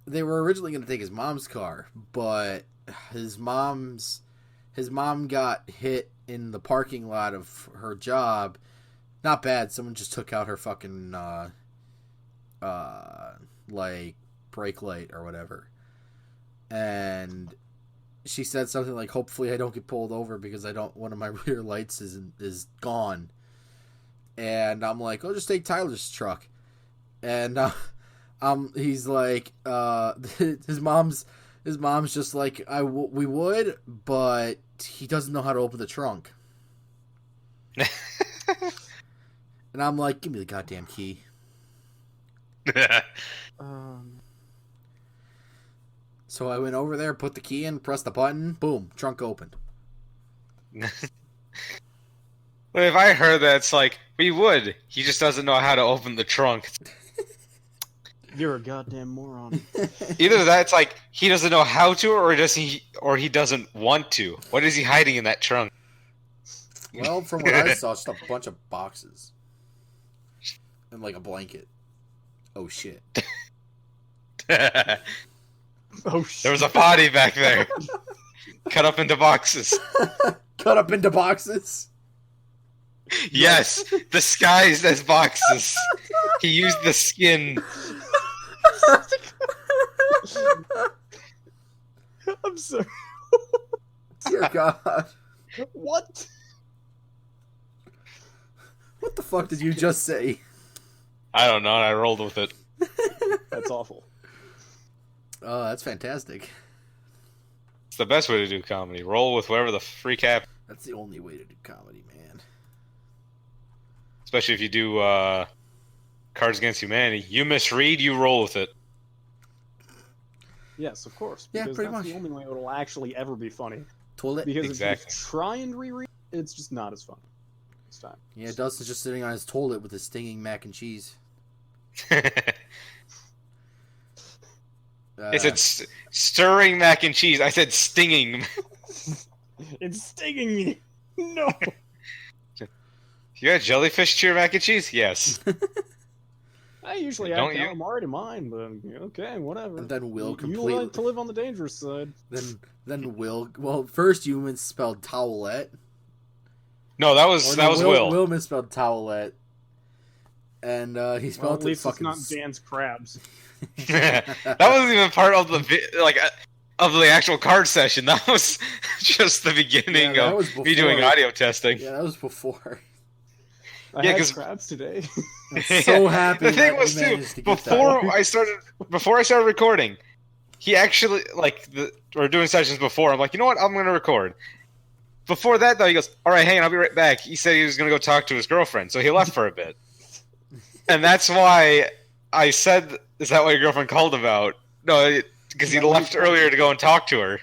they were originally going to take his mom's car, but his mom got hit in the parking lot of her job. Not bad. Someone just took out her fucking like brake light or whatever. And she said something like, "Hopefully I don't get pulled over because one of my rear lights is gone." And I'm like, "Oh, just take Tyler's truck." And he's like, his mom's just like, we would, but he doesn't know how to open the trunk. And I'm like, give me the goddamn key. So I went over there, put the key in, pressed the button, boom, trunk opened. Well, if I heard that, it's like, we would. He just doesn't know how to open the trunk. You're a goddamn moron. Either that, it's like he doesn't know how to, or he doesn't want to. What is he hiding in that trunk? Well, from what I saw, just a bunch of boxes and like a blanket. Oh shit! Oh shit! There was a body back there, cut up into boxes. Cut up into boxes. Yes, disguised as boxes. He used the skin. I'm sorry. Dear God. What? What the fuck did you just say? I don't know, and I rolled with it. That's awful. Oh, that's fantastic. It's the best way to do comedy. Roll with whatever the freak happens. That's the only way to do comedy, man. Especially if you do Cards Against Humanity. You misread, you roll with it. Yes, of course. Yeah, Because pretty that's much. the only way it'll actually ever be funny. Toilet. Because Exactly. if you try and reread, it's just not as funny this time. Yeah, Dustin's just sitting on his toilet with his stinging mac and cheese. They said stirring mac and cheese. I said stinging. It's stinging me. No. You got jellyfish to your mac and cheese? Yes. I usually have calamari to mine, but okay, whatever. And then Will You completely. like to live on the dangerous side. Then Will. Well, first you misspelled towelette. No, that was Will. Will. Will misspelled towelette, and he Well, spelled at least it it's fucking. not Dan's crabs. That wasn't even part of of the actual card session. That was just the beginning that of was me doing before. audio testing. Yeah, that was before. I Yeah, had 'cause- crabs today. I'm so happy The thing that was you too, managed to get before I started recording, he actually we're doing sessions before. I'm like, you know what? I'm gonna record. Before that, though, he goes, "All right, hang on, I'll be right back." He said he was gonna go talk to his girlfriend, so he left for a bit, and that's why I said, "Is that what your girlfriend called about?" No, because he left earlier to go and talk to her,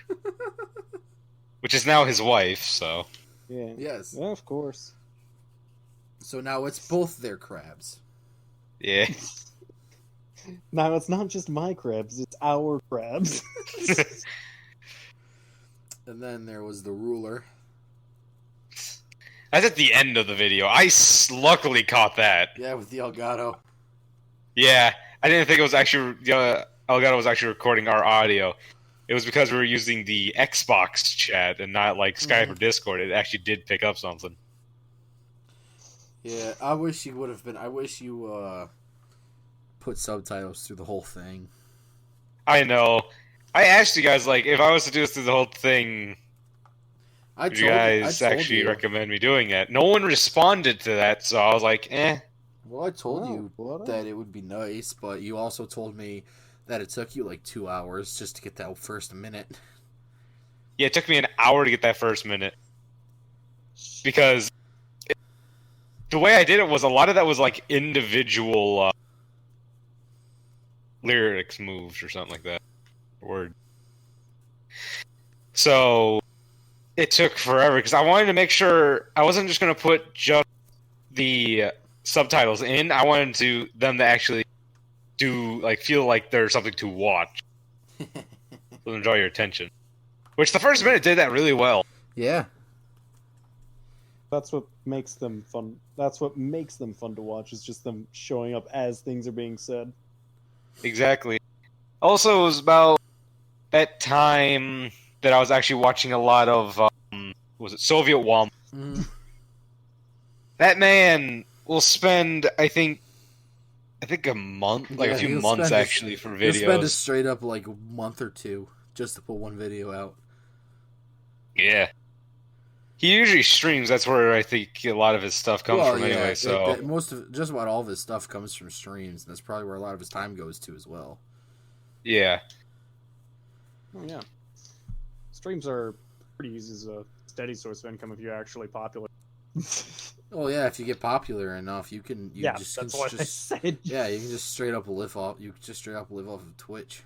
which is now his wife. So Yeah. Yes. Yeah, of course. So now it's both their crabs. yeah. Now it's not just my crabs; it's our crabs. And then there was the ruler. That's at the end of the video. I luckily caught that. Yeah, with the Elgato. Yeah, I didn't think it was actually Elgato was actually recording our audio. It was because we were using the Xbox chat and not like Skype or Discord. It actually did pick up something. Yeah, I wish you would have been. I wish you put subtitles through the whole thing. I know. I asked you guys like if I was to do this through the whole thing, would you guys actually recommend me doing that? No one responded to that, so I was like, eh. Well, I told Oh, you what? that it would be nice, but you also told me that it took you like 2 hours just to get that first minute. Yeah, it took me an hour to get that first minute. Because the way I did it was a lot of that was like individual lyrics moves or something like that. Word. So it took forever because I wanted to make sure I wasn't just going to put just the subtitles in. I wanted them to actually feel like there's something to watch. To enjoy your attention. Which the first minute did that really well. Yeah. That's what makes them fun. That's what makes them fun to watch. Is just them showing up as things are being said. Exactly. Also, it was about that time that I was actually watching a lot of was it Soviet Womp? Mm. That man will spend, I think a month, like a few he'll months spend actually for He'll spend a videos. straight up like a month or two just to put one video out. Yeah. He usually streams. That's where I think a lot of his stuff comes from anyway. So just about all of his stuff comes from streams, and that's probably where a lot of his time goes to as well. yeah. Oh yeah, streams are pretty easy as a steady source of income if you're actually popular. Oh yeah, if you get popular enough, you can. That's what I said. Yeah, you can just straight up live off. You can just straight up live off of Twitch.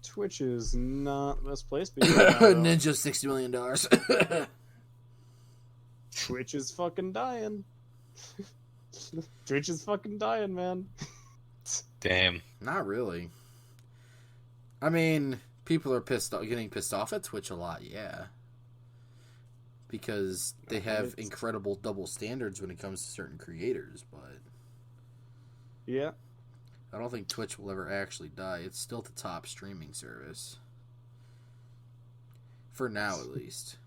Twitch is not the best place. Ninja $60 million. Twitch is fucking dying. Twitch is fucking dying, man. Damn. Not really. I mean, people are getting pissed off at Twitch a lot, yeah. Because they have incredible double standards when it comes to certain creators, but Yeah. I don't think Twitch will ever actually die. It's still the top streaming service. For now, at least.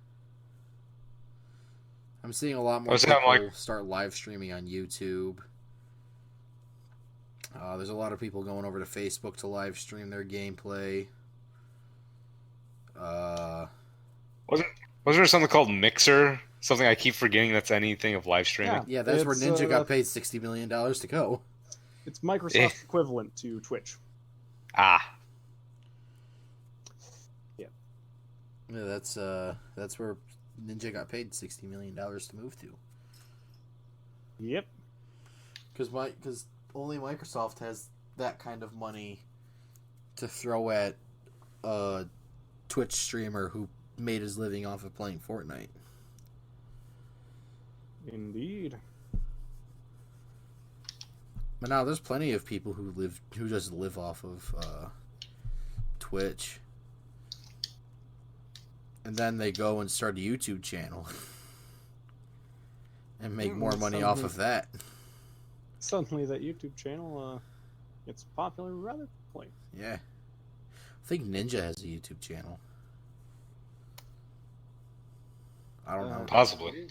I'm seeing a lot more people start live streaming on YouTube. There's a lot of people going over to Facebook to live stream their gameplay. Wasn't there something called Mixer? Something I keep forgetting that's anything of live streaming. Yeah, that's where Ninja got paid $60 million to go. It's Microsoft's equivalent to Twitch. Ah. Yeah. Yeah, that's where Ninja got paid $60 million to move to. Yep. Because only Microsoft has that kind of money to throw at a Twitch streamer who made his living off of playing Fortnite. Indeed. But now there's plenty of people who just live off of Twitch. And then they go and start a YouTube channel. And make more money off of that. Suddenly that YouTube channel gets popular rather quickly. Yeah. I think Ninja has a YouTube channel. I don't know. Possibly.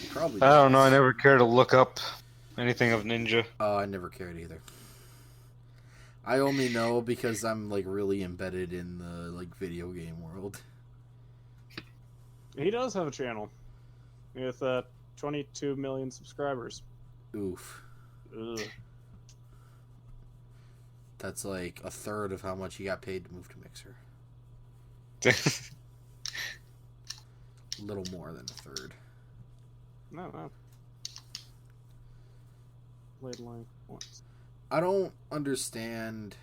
He probably I don't know. I does. never care to look up anything of Ninja. Oh, I never cared either. I only know because I'm like really embedded in the like video game world. He does have a channel with 22 million subscribers. Oof. Ugh. That's like a third of how much he got paid to move to Mixer. A little more than a third. No. Played like once. I don't understand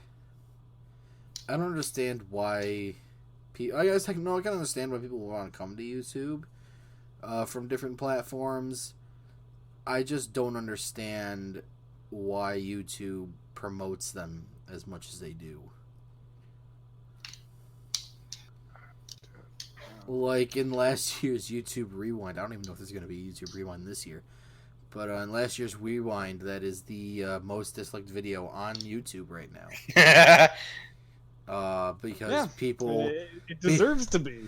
why I guess I can understand why people want to come to YouTube from different platforms. I just don't understand why YouTube promotes them as much as they do. Like in last year's YouTube Rewind, I don't even know if there's going to be YouTube Rewind this year, but in last year's Rewind, that is the most disliked video on YouTube right now. Because people... It deserves to be.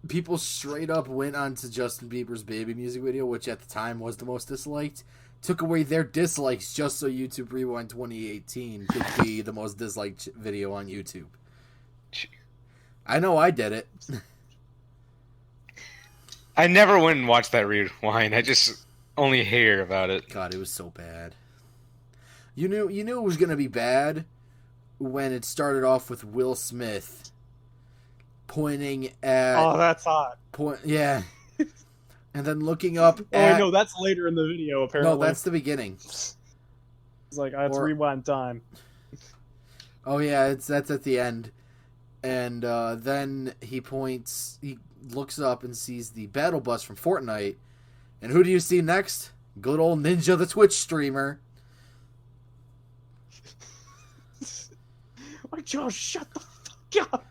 People straight up went onto Justin Bieber's Baby music video, which at the time was the most disliked, took away their dislikes just so YouTube Rewind 2018 could be the most disliked video on YouTube. I know I did it. I never went and watched that rewind. I just only hear about it. God, it was so bad. You knew it was gonna be bad when it started off with Will Smith pointing at. Oh, that's hot. Yeah. And then looking up at... Oh, no, that's later in the video, apparently. No, that's the beginning. It's like, it's rewind time. Oh, yeah, that's at the end. And then he looks up and sees the battle bus from Fortnite. And who do you see next? Good old Ninja, the Twitch streamer. Oh, Josh, shut the fuck up.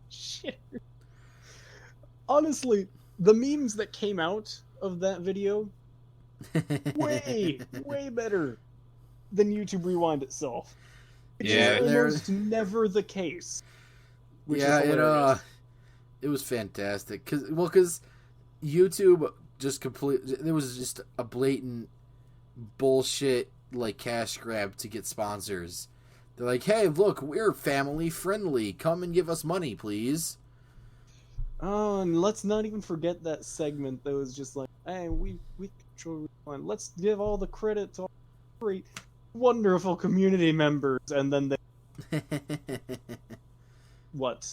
Shit. Honestly, the memes that came out of that video, way better than YouTube Rewind itself. Which is almost never the case. Yeah, it was fantastic. Because YouTube just it was just a blatant bullshit, like, cash grab to get sponsors. They're like, hey, look, we're family friendly. Come and give us money, please. Oh, and let's not even forget that segment that was just like, hey, we control Rewind. Let's give all the credit to all great, wonderful community members. And then they... What?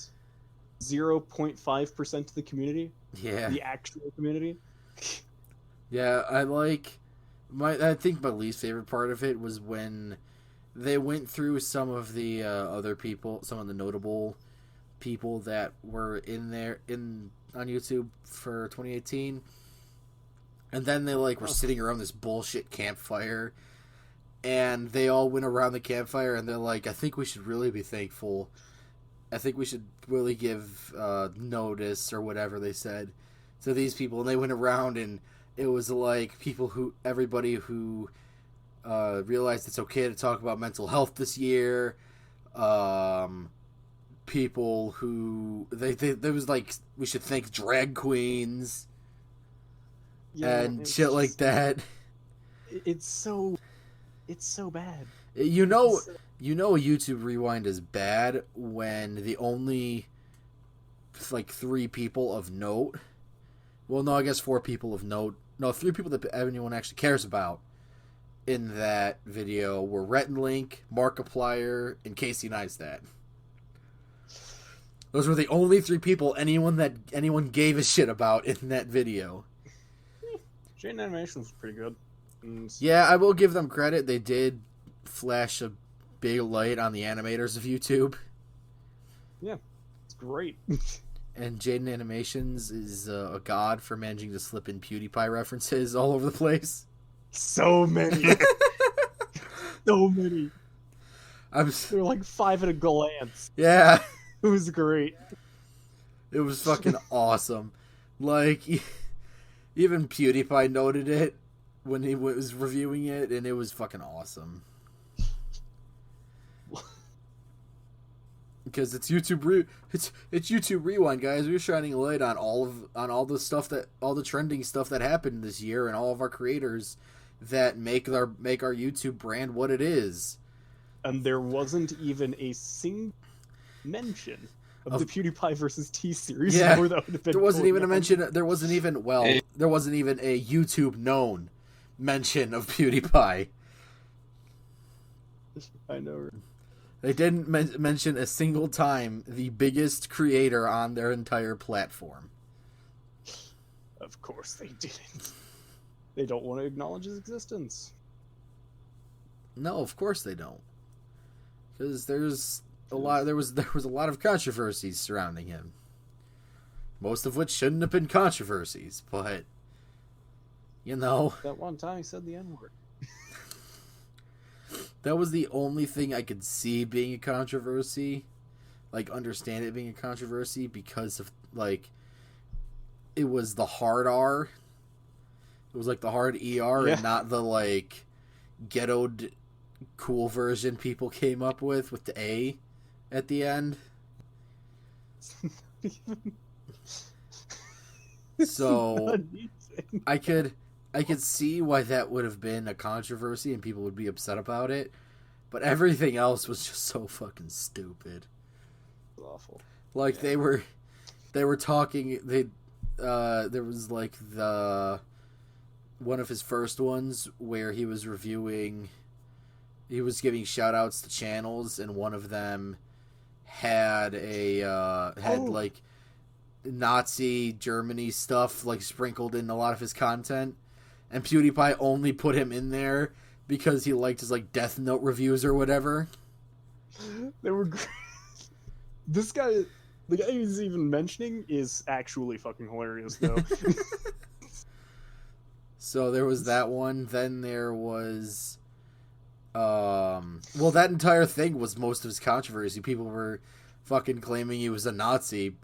0.5% of the community? Yeah. The actual community? Yeah, I think my least favorite part of it was when they went through some of the other people, some of the notable people that were on YouTube for 2018, and then they were sitting around this bullshit campfire, and they all went around the campfire, and they're like, I think we should really be thankful. I think we should really give notice, or whatever they said, to these people. And they went around, and it was like everybody who realized it's okay to talk about mental health this year. People who there was like, we should thank drag queens, and shit like that. It's so bad. You know a YouTube Rewind is bad when the only 3 people of note, well, no, I guess 4 people of note, no, 3 people that anyone actually cares about in that video were Rhett and Link, Markiplier, and Casey Neistat. Those were the only 3 people anyone gave a shit about in that video. Chain Animation was pretty good. Yeah, I will give them credit. They did flash a big light on the animators of YouTube. Yeah, it's great. And Jaden Animations is a god for managing to slip in PewDiePie references all over the place. So many. So many. They're like 5 at a glance. Yeah. It was great. It was fucking awesome. Like, even PewDiePie noted it when he was reviewing it, and it was fucking awesome. Because it's it's YouTube Rewind, guys. We're shining a light on all the stuff all the trending stuff that happened this year, and all of our creators that make our YouTube brand what it is. And there wasn't even a single mention of the PewDiePie versus T series. Yeah, that would have been there wasn't even a mention. There wasn't even a YouTube known mention of PewDiePie. I know. They didn't mention a single time the biggest creator on their entire platform. Of course they didn't. They don't want to acknowledge his existence. No, of course they don't. Because there was a lot of controversies surrounding him. Most of which shouldn't have been controversies, but that one time he said the N-word. That was the only thing I could see being a controversy. Understand it being a controversy because of, it was the hard R. It was, the hard ER and not the, ghettoed cool version people came up with the A at the end. So, I could see why that would have been a controversy and people would be upset about it, but everything else was just so fucking stupid. Awful. They were talking. There was one of his first ones where he was giving shout outs to channels, and one of them had Nazi Germany stuff sprinkled in a lot of his content. And PewDiePie only put him in there because he liked his Death Note reviews or whatever. They were great. This guy, the guy he's even mentioning, is actually fucking hilarious though. So there was that one. Then there was, that entire thing was most of his controversy. People were fucking claiming he was a Nazi.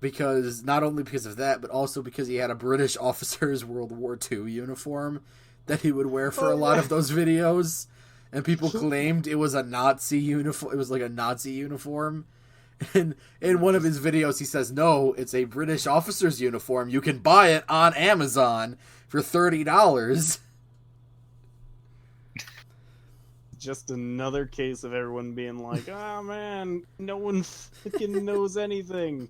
Because, not only because of that, but also because he had a British officer's World War II uniform that he would wear for a lot of those videos. And people claimed it was a Nazi uniform. It was a Nazi uniform. And in one of his videos, he says, no, it's a British officer's uniform. You can buy it on Amazon for $30. Just another case of everyone being like, oh man, no one fucking knows anything.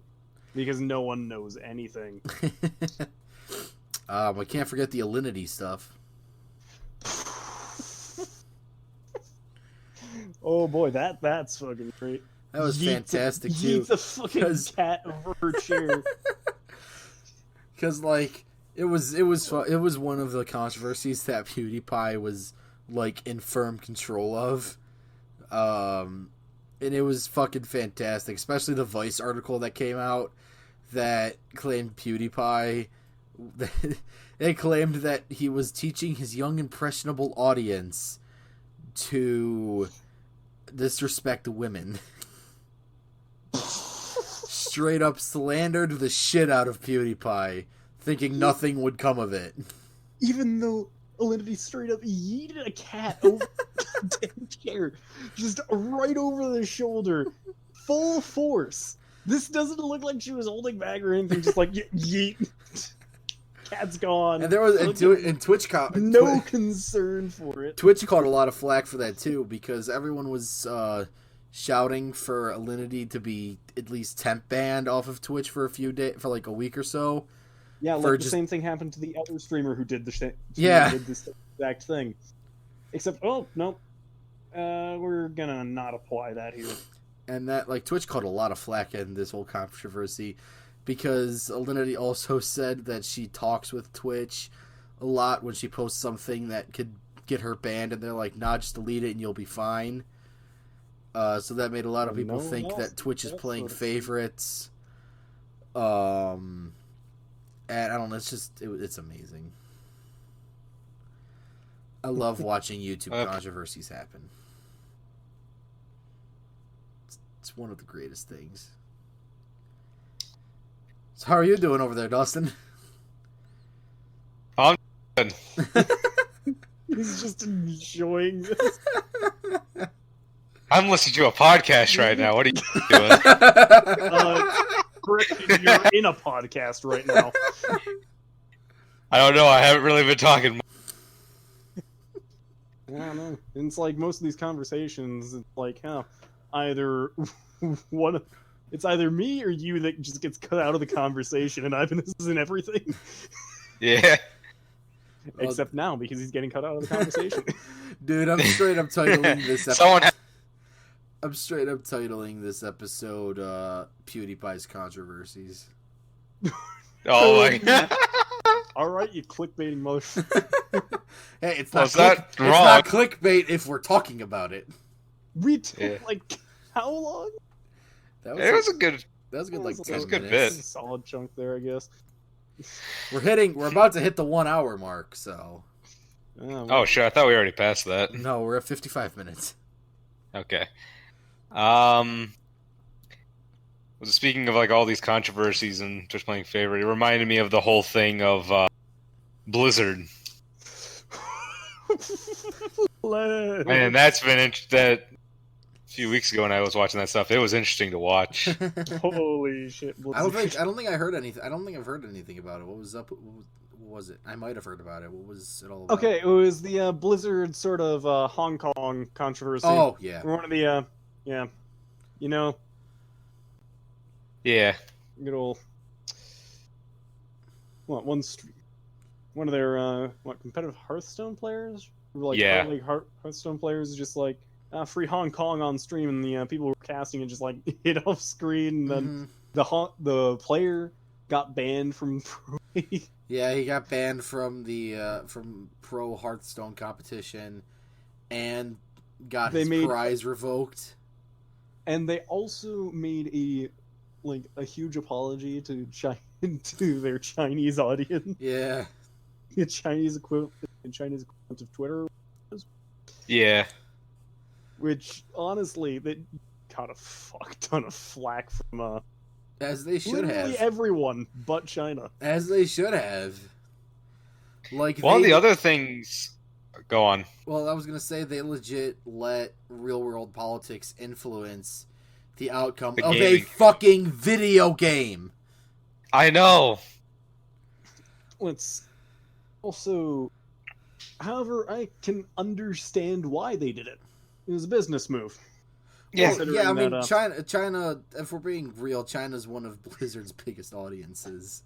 Because no one knows anything. I can't forget the Alinity stuff. Oh boy, that's fucking great. That was fantastic too. Yeet the fucking cat over her chair. Because it was one of the controversies that PewDiePie was in firm control of. And it was fucking fantastic, especially the Vice article that came out that claimed PewDiePie. They claimed that he was teaching his young, impressionable audience to disrespect women. Straight up slandered the shit out of PewDiePie, thinking nothing would come of it. Even though Alinity straight up yeeted a cat over the damn chair, just right over the shoulder, full force. This doesn't look like she was holding back or anything. Just yeet, cat's gone. And there was and Twitch caught no concern for it. Twitch caught a lot of flack for that too, because everyone was shouting for Alinity to be at least temp banned off of Twitch for a week or so. Yeah, the same thing happened to the other streamer who did did this exact thing. Except, we're gonna not apply that here. And that, Twitch caught a lot of flack in this whole controversy, because Alinity also said that she talks with Twitch a lot when she posts something that could get her banned, and they're like, nah, just delete it and you'll be fine. So that made a lot of people think that Twitch is playing favorites. And I don't know, it's amazing. I love watching YouTube controversies happen. It's one of the greatest things. So how are you doing over there, Dustin? I'm good. He's just enjoying this. I'm listening to a podcast right now. What are you doing? Correction, you're in a podcast right now. I don't know. I haven't really been talking. I don't know. And it's like most of these conversations, it's like, either one, it's either me or you that just gets cut out of the conversation, and Ibanez is in everything. Yeah. Except now, because he's getting cut out of the conversation. Dude, I'm straight up titling this episode. I'm straight up titling this episode Pewdiepie's Controversies. Oh my god. Alright, you clickbaiting motherfucker. Hey, it's Well, not, it's not wrong. it's not clickbait if we're talking about it. We took, like, how long? It was a good. That was a good, like, It 10 was a good minutes. bit. A solid chunk there, I guess. We're about to hit the 1 hour mark, so. Oh shit! I thought we already passed that. No, we're at 55 minutes. Okay. Speaking of like all these controversies and just playing favorite, it reminded me of the whole thing of Blizzard. Man, that's been that a few weeks ago when I was watching that stuff. It was interesting to watch. Holy shit! I don't think I heard anything. I don't think I've heard anything about it. What was up? What was it? I might have heard about it. What was it all about? Okay, it was the Blizzard sort of Hong Kong controversy. Oh yeah. One of the yeah, you know, Yeah. good old one of their competitive Hearthstone players, like Yeah. League Hearthstone players, just like free Hong Kong on stream, and the people who were casting it just like hit off screen, and then the player got banned from. Yeah, he got banned from the from Pro Hearthstone competition, and got his prize revoked. And they also made a huge apology to to their Chinese audience. Yeah, the Chinese equivalent of Twitter. Yeah. Which honestly, they got a fuck ton of flack from as they should have. Everyone but China. As they should have. Like one of the other things. Go on. Well, I was gonna say they legit let real world politics influence the outcome of a fucking video game. I know. Let's also, however, I can understand why they did it. It was a business move. Yeah, yeah. I mean, China. If we're being real, China's one of Blizzard's biggest audiences.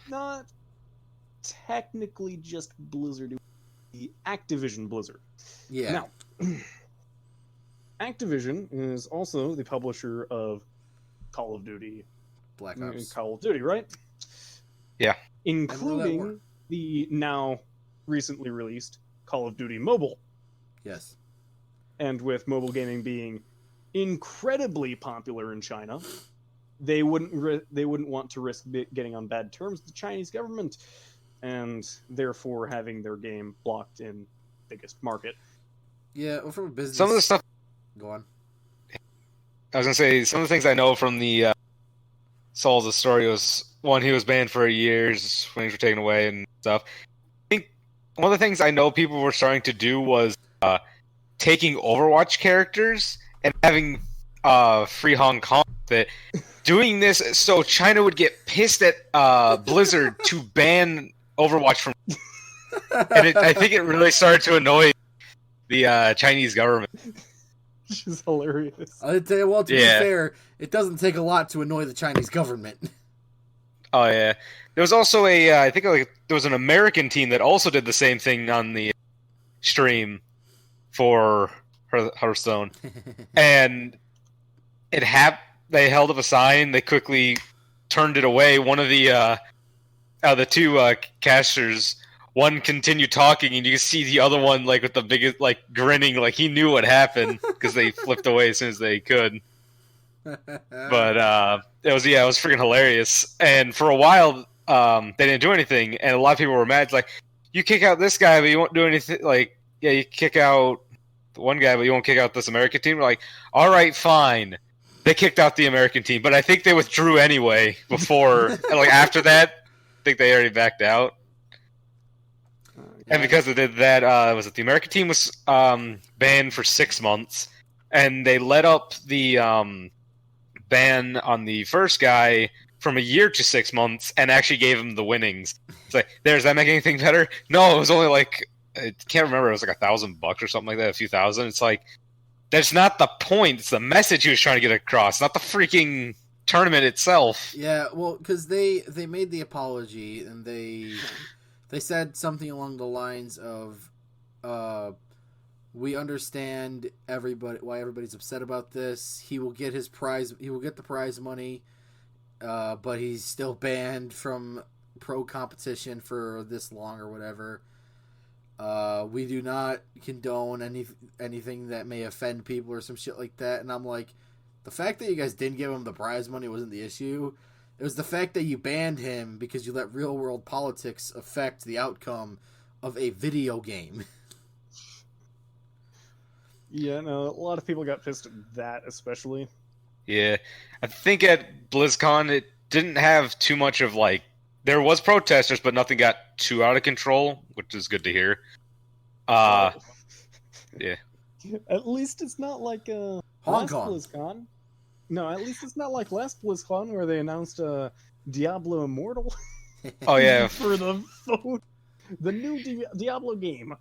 Not technically just Blizzard, the Activision Blizzard. Yeah. Now, Activision is also the publisher of Call of Duty, Black Ops, Call of Duty, right? Yeah. Including the now recently released Call of Duty Mobile. Yes. And with mobile gaming being incredibly popular in China, they wouldn't want to risk getting on bad terms with the Chinese government, and therefore having their game blocked in biggest market. Yeah, well, from a business. Some of the stuff. Go on. I was gonna say some of the things I know from the Saul's story was one, he was banned for years, wings were taken away and stuff. I think one of the things I know people were starting to do was taking Overwatch characters and having free Hong Kong with it. Doing this so China would get pissed at Blizzard to ban Overwatch from, and I think it really started to annoy the Chinese government. Which is hilarious. I'll tell you, well, to be fair, it doesn't take a lot to annoy the Chinese government. Oh yeah, there was also I think there was an American team that also did the same thing on the stream for Hearthstone, and they held up a sign. They quickly turned it away. One of the two casters, one continued talking, and you can see the other one like with the biggest grinning, like he knew what happened because they flipped away as soon as they could. But it was freaking hilarious. And for a while, they didn't do anything, and a lot of people were mad. Like, you kick out this guy, but you won't do anything. Like, yeah, you kick out one guy, but you won't kick out this American team. We're like, all right, fine. They kicked out the American team, but I think they withdrew anyway before. Like after that, I think they already backed out. And because they did that, was it the American team was banned for 6 months, and they let up the ban on the first guy from a year to 6 months, and actually gave him the winnings. It's like, does that make anything better? No, it was only like, I can't remember, it was like $1,000 or something like that, a few thousand. It's like, that's not the point. It's the message he was trying to get across, not the freaking tournament itself. Yeah, well, because they made the apology, and they said something along the lines of, we understand why everybody's upset about this. He will get his prize. He will get the prize money, but he's still banned from pro competition for this long or whatever. We do not condone anything that may offend people or some shit like that. And I'm like, the fact that you guys didn't give him the prize money wasn't the issue. It was the fact that you banned him because you let real world politics affect the outcome of a video game. Yeah, no, a lot of people got pissed at that, especially. Yeah, I think at BlizzCon it didn't have too much of like, there was protesters, but nothing got too out of control, which is good to hear. Yeah. At least it's not like Hong last Kong. BlizzCon. No, at least it's not like last BlizzCon where they announced Diablo Immortal. Oh yeah, For the phone, the new Diablo game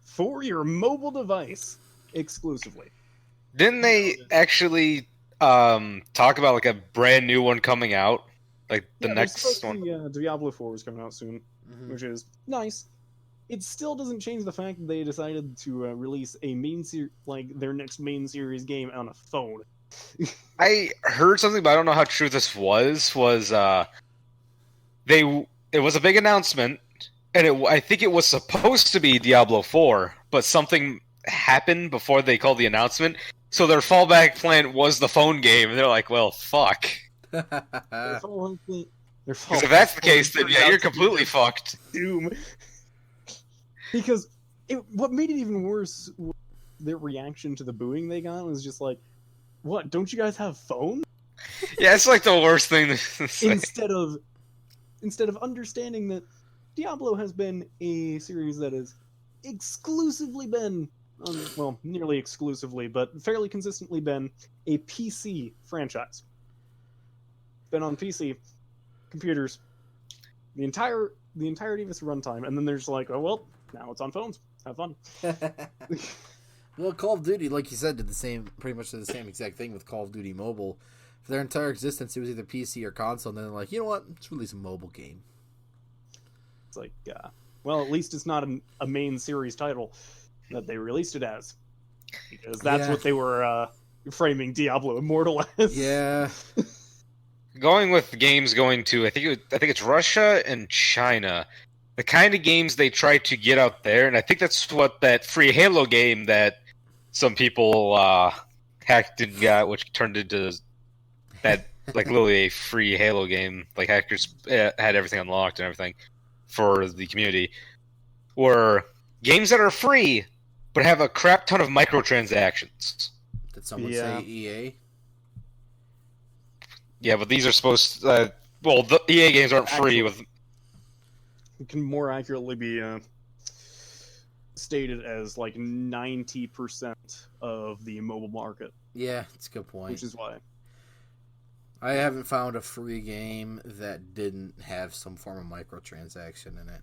for your mobile device exclusively. didn't they actually talk about like a brand new one coming out, like the next one? Diablo 4 is coming out soon, which is nice. It still doesn't change the fact that they decided to release a their next main series game on a phone. I heard something, but I don't know how true this was. It was a big announcement, and I think it was supposed to be Diablo 4, but something happened before they called the announcement, so their fallback plan was the phone game, and they're like, well, fuck. Because if that's the case, then yeah, you're completely fucked. Doom. Because what made it even worse was their reaction to the booing they got was just like, what, don't you guys have phones? Yeah, it's like the worst thing to say. Instead of understanding that Diablo has been a series that has exclusively been, well, nearly exclusively, but fairly consistently been a PC franchise. Been on PC, computers, the entirety of its runtime, and then there's like, oh well, now it's on phones. Have fun. Well, Call of Duty, like you said, did pretty much the same exact thing with Call of Duty Mobile. For their entire existence, it was either PC or console, and then they're like, you know what? Let's release a mobile game. It's like, well, at least it's not a main series title that they released it as, because that's what they were framing Diablo Immortal as. Yeah. Going with games going to, I think it's Russia and China. The kind of games they try to get out there, and I think that's what that free Halo game that some people hacked and got, which turned into that, like, literally a free Halo game. Like, hackers had everything unlocked and everything for the community. Were games that are free, but have a crap ton of microtransactions. Did someone say EA? Yeah, but these are supposed to, well, the EA games aren't free with... It can more accurately be stated as like 90% of the mobile market. Yeah, that's a good point. Which is why I haven't found a free game that didn't have some form of microtransaction in it.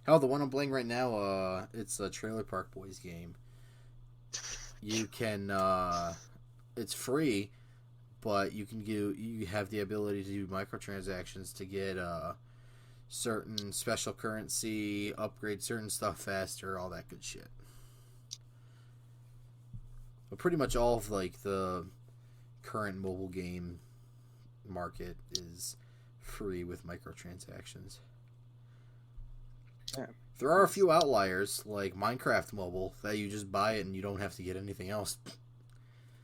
Hell, the one I'm playing right now, it's a Trailer Park Boys game. You can, it's free, but you have the ability to do microtransactions to get certain special currency, upgrade certain stuff faster, all that good shit. But pretty much all of like the current mobile game market is free with microtransactions. Yeah. There are a few outliers like Minecraft Mobile that you just buy it and you don't have to get anything else,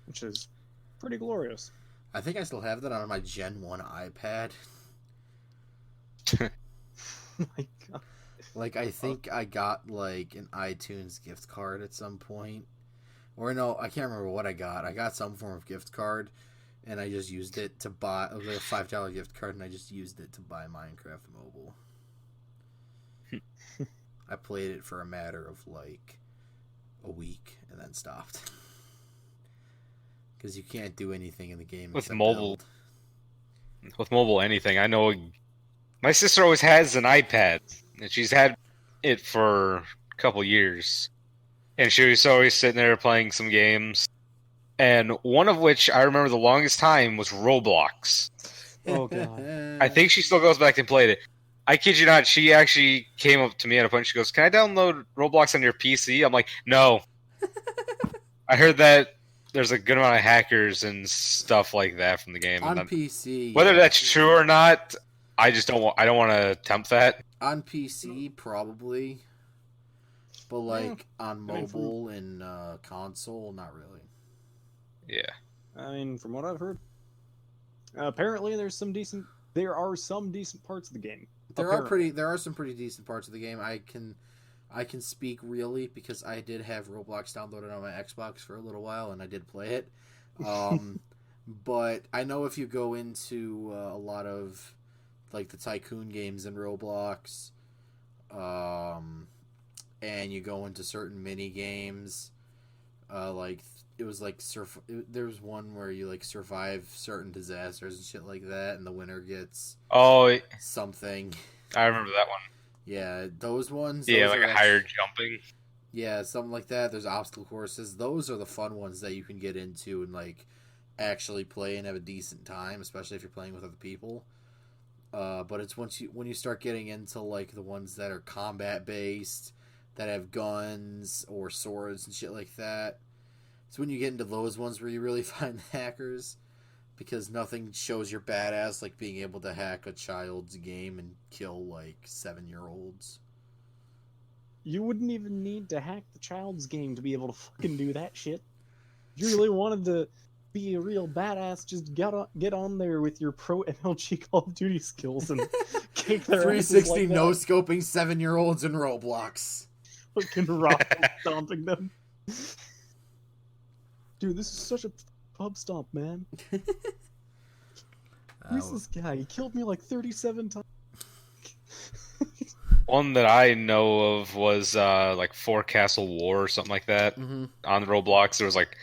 which is pretty glorious. I think I still have that on my Gen 1 iPad. Oh my god. Like, I think I got, like, an iTunes gift card at some point. Or, no, I can't remember what I got. I got some form of gift card, and I just used it to buy... It was like a $5 gift card, and I just used it to buy Minecraft Mobile. I played it for a matter of like a week and then stopped. Because you can't do anything in the game With except mobile. build. With mobile anything. I know my sister always has an iPad, and she's had it for a couple years. And she was always sitting there playing some games. And one of which I remember the longest time was Roblox. Oh, God. I think she still goes back and played it. I kid you not, she actually came up to me at a point, she goes, "Can I download Roblox on your PC?" I'm like, "No." I heard that there's a good amount of hackers and stuff like that from the game. On And PC. whether that's true or not, I just don't want to attempt that. On PC, probably. But like on mobile and console, not really. Yeah. I mean, from what I've heard, apparently there are some decent parts of the game. There are some pretty decent parts of the game. I can speak really because I did have Roblox downloaded on my Xbox for a little while and I did play it. But I know if you go into a lot of like the tycoon games in Roblox, and you go into certain mini games, like it was like there was one where you like survive certain disasters and shit like that, and the winner gets something. I remember that one. Yeah, those ones. Yeah, those like a higher jumping. Yeah, something like that. There's obstacle courses. Those are the fun ones that you can get into and like actually play and have a decent time, especially if you're playing with other people. But it's when you start getting into like the ones that are combat based, that have guns or swords and shit like that. It's when you get into those ones where you really find the hackers, because nothing shows you're badass like being able to hack a child's game and kill like 7-year-olds. You wouldn't even need to hack the child's game to be able to fucking do that shit. If you really wanted to be a real badass, just get on there with your pro MLG Call of Duty skills and kick their 360 like no scoping 7-year-olds in Roblox. Fucking rock stomping them. Dude, this is such a pub stomp, man. Who's this guy? He killed me like 37 times. One that I know of was like Four Castle War or something like that. Mm-hmm. On Roblox. There was like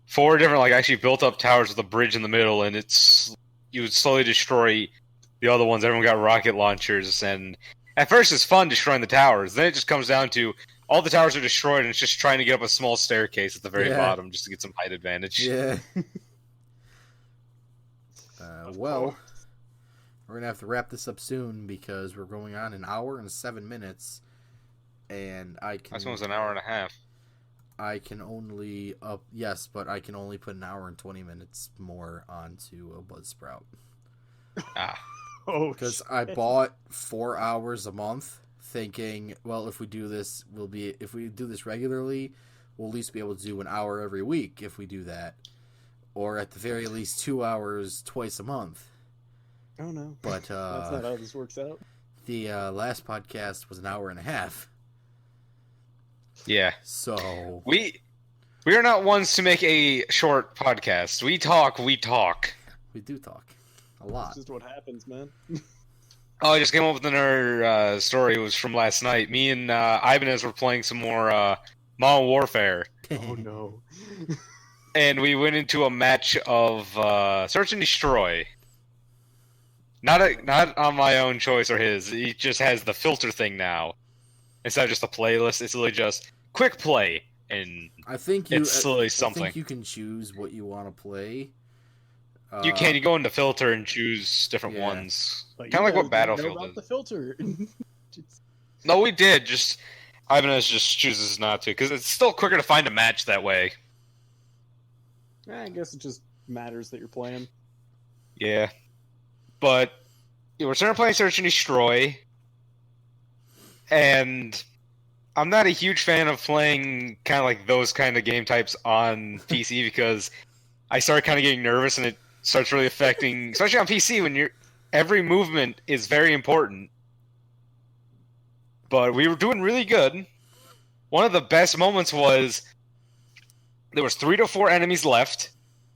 4 different like actually built up towers with a bridge in the middle, and you would slowly destroy the other ones. Everyone got rocket launchers, and at first it's fun destroying the towers. Then it just comes down to all the towers are destroyed, and it's just trying to get up a small staircase at the very bottom just to get some height advantage. Yeah. Well, we're going to have to wrap this up soon because we're going on an hour and 7 minutes. And This one was an hour and a half. I can only but I can only put an hour and 20 minutes more onto a Buzzsprout. Because I bought 4 hours a month, thinking, well, if we do this regularly, we'll at least be able to do an hour every week if we do that, or at the very least 2 hours twice a month. Oh no! But that's not how this works out. The last podcast was an hour and a half. Yeah. So we are not ones to make a short podcast. We talk. We do talk a lot. That's just what happens, man. Oh, I just came up with another story. It was from last night. Me and Ibanez were playing some more Modern Warfare. Oh no! And we went into a match of Search and Destroy. Not on my own choice or his. He just has the filter thing now. Instead of just a playlist, it's literally just quick play, and I think it's literally something. I think you can choose what you want to play. You can. You go into filter and choose different ones. Kind of like what Battlefield is. The filter. No, we did. Just Ibanez just chooses not to because it's still quicker to find a match that way. I guess it just matters that you're playing. Yeah, but we're starting playing Search and Destroy, and I'm not a huge fan of playing kind of like those kind of game types on PC because I start kind of getting nervous and it starts really affecting, especially on PC when every movement is very important. But we were doing really good. One of the best moments was there was 3 to 4 enemies left.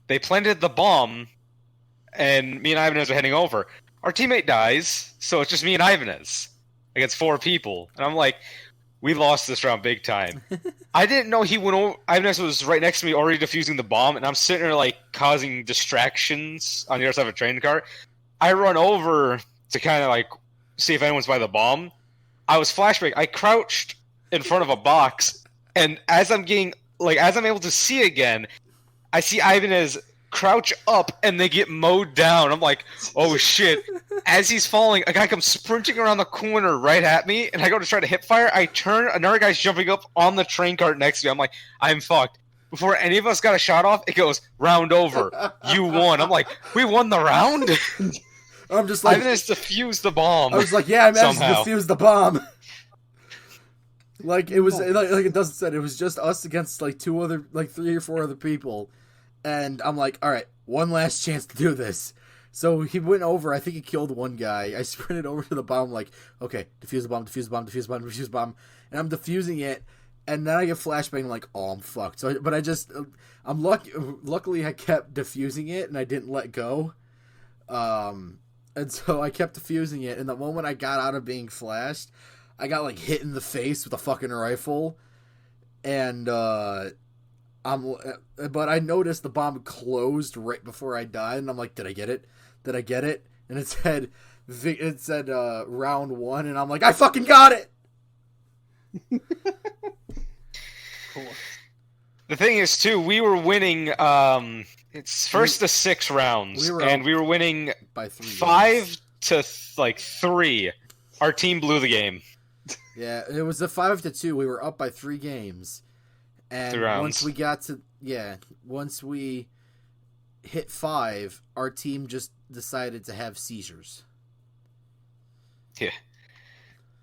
They planted the bomb, and me and Ibanez are heading over. Our teammate dies, so it's just me and Ibanez against 4 people. And I'm like, We lost this round big time. I didn't know he went over. Ibanez was right next to me, already defusing the bomb, and I'm sitting there like causing distractions on the other side of a train car. I run over to kind of like see if anyone's by the bomb. I was flashbang. I crouched in front of a box, and as I'm able to see again, I see Ibanez crouch up and they get mowed down. I'm like, oh shit. As he's falling, a guy comes sprinting around the corner right at me, and I go to try to hip fire. I turn, another guy's jumping up on the train cart next to me. I'm like, I'm fucked. Before any of us got a shot off, it goes, round over. You won. I'm like, we won the round? I'm just like, Ibanez defused the bomb. I was like, yeah, I managed to defuse the bomb. Like, it was, like it doesn't said, it was just us against, like, 3 or 4 other people. And I'm like, all right, one last chance to do this. So he went over. I think he killed one guy. I sprinted over to the bomb, like, okay, defuse the bomb, defuse the bomb, defuse the bomb, defuse the bomb. And I'm defusing it. And then I get flashbang, like, oh, I'm fucked. So, but I'm luckily I kept defusing it and I didn't let go. And so I kept defusing it. And the moment I got out of being flashed, I got, like, hit in the face with a fucking rifle. And, but I noticed the bomb closed right before I died, and I'm like, did I get it? Did I get it? And it said round 1, and I'm like, I fucking got it! The thing is, too, we were winning, it's first to 6 rounds, and we were winning by 3 5 to, 3. Our team blew the game. Yeah, it was a 5-2. We were up by 3 games. And once we hit 5, our team just decided to have seizures. Yeah.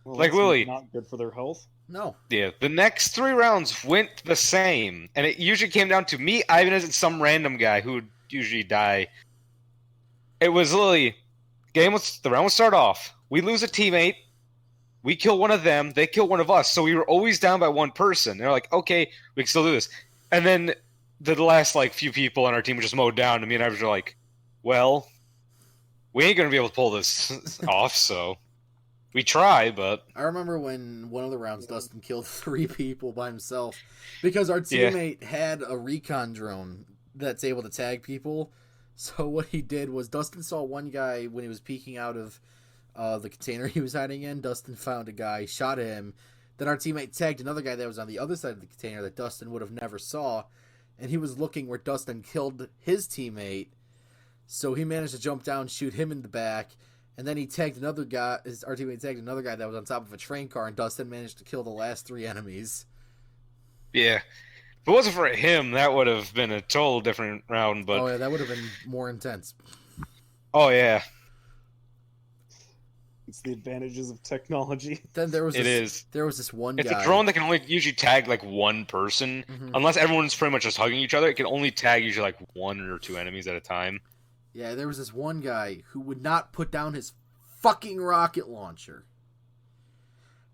Well, like Willie. Not good for their health. No. Yeah, the next 3 rounds went the same. And it usually came down to me, Ibanez, and some random guy who would usually die. It was literally, the round would start off. We lose a teammate. We kill one of them, they kill one of us, so we were always down by one person. They're like, okay, we can still do this. And then the last, few people on our team were just mowed down, and me and I were like, well, we ain't gonna be able to pull this off, so we try, but... I remember when one of the rounds, Dustin killed 3 people by himself, because our teammate had a recon drone that's able to tag people. So what he did was, Dustin saw one guy when he was peeking out of the container he was hiding in. Dustin found a guy, shot him. Then our teammate tagged another guy that was on the other side of the container that Dustin would have never saw. And he was looking where Dustin killed his teammate. So he managed to jump down, shoot him in the back. And then he tagged another guy, our teammate tagged another guy that was on top of a train car. And Dustin managed to kill the last 3 enemies. Yeah. If it wasn't for him, that would have been a total different round. But oh, yeah, that would have been more intense. Oh, yeah. It's the advantages of technology. Then there was this one guy. It's a drone that can only usually tag one person. Mm-hmm. Unless everyone's pretty much just hugging each other, it can only tag usually 1 or 2 enemies at a time. Yeah, there was this one guy who would not put down his fucking rocket launcher.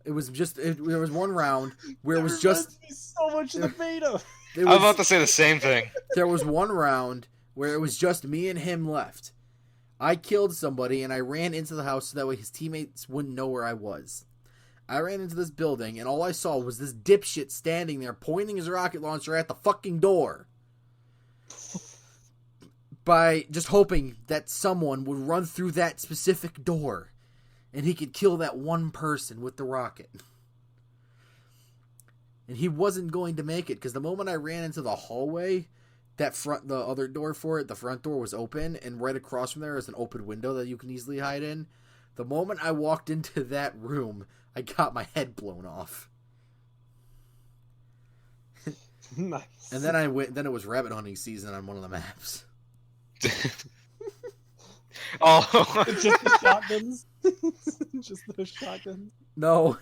It was there was one round where it was just me so much of the beta. I was about to say the same thing. There was one round where it was just me and him left. I killed somebody, and I ran into the house so that way his teammates wouldn't know where I was. I ran into this building, and all I saw was this dipshit standing there pointing his rocket launcher at the fucking door. By just hoping that someone would run through that specific door, and he could kill that one person with the rocket. And he wasn't going to make it, because the moment I ran into the hallway... the other door for it, the front door was open, and right across from there is an open window that you can easily hide in. The moment I walked into that room, I got my head blown off. Nice. And then then it was rabbit hunting season on one of the maps. Oh. Just the shotguns? Just those shotguns? No.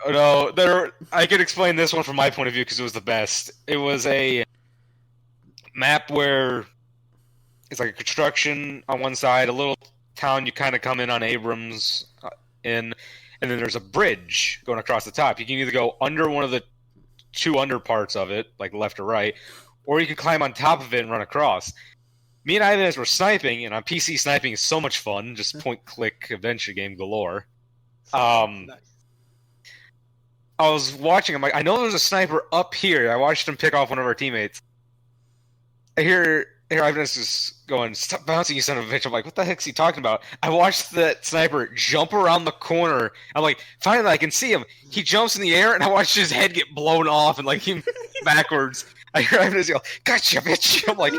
Oh, no, I could explain this one from my point of view because it was the best. It was a map where it's like a construction on one side, a little town you kind of come in on Abrams and then there's a bridge going across the top. You can either go under one of the 2 under parts of it, like left or right, or you can climb on top of it and run across. Me and Ibanez were sniping, and on PC sniping is so much fun, just point-click adventure game galore. Nice. I was watching. I'm like, I know there's a sniper up here. I watched him pick off one of our teammates. I hear Ibanez is going, "Stop bouncing, you son of a bitch." I'm like, what the heck's he talking about? I watched that sniper jump around the corner. I'm like, finally, I can see him. He jumps in the air, and I watched his head get blown off and like him backwards. I hear Ibanez yell, "Gotcha, bitch!" I'm like,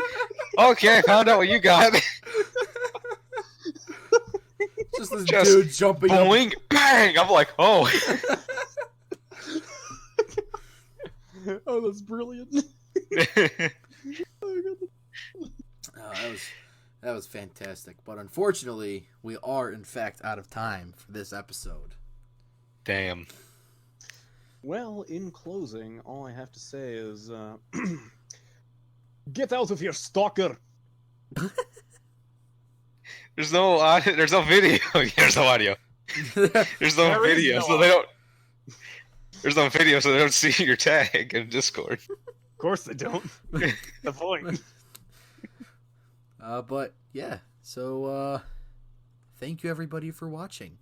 okay, I found out what you got. Just this dude jumping boing, up. bang! I'm like, oh. Oh, that's brilliant. That was fantastic. But unfortunately, we are in fact out of time for this episode. Damn. Well, in closing, all I have to say is, get out of here, stalker! There's no video. There's no audio. There's no video, so they don't. There's no video, so they don't see your tag in Discord. Of course they don't. The point. But yeah, so thank you everybody for watching.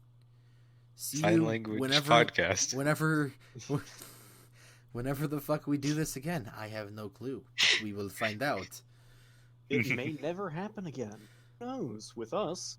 See Sign you language whenever, podcast. whenever the fuck we do this again. I have no clue. We will find out. It may never happen again. Who knows? With us.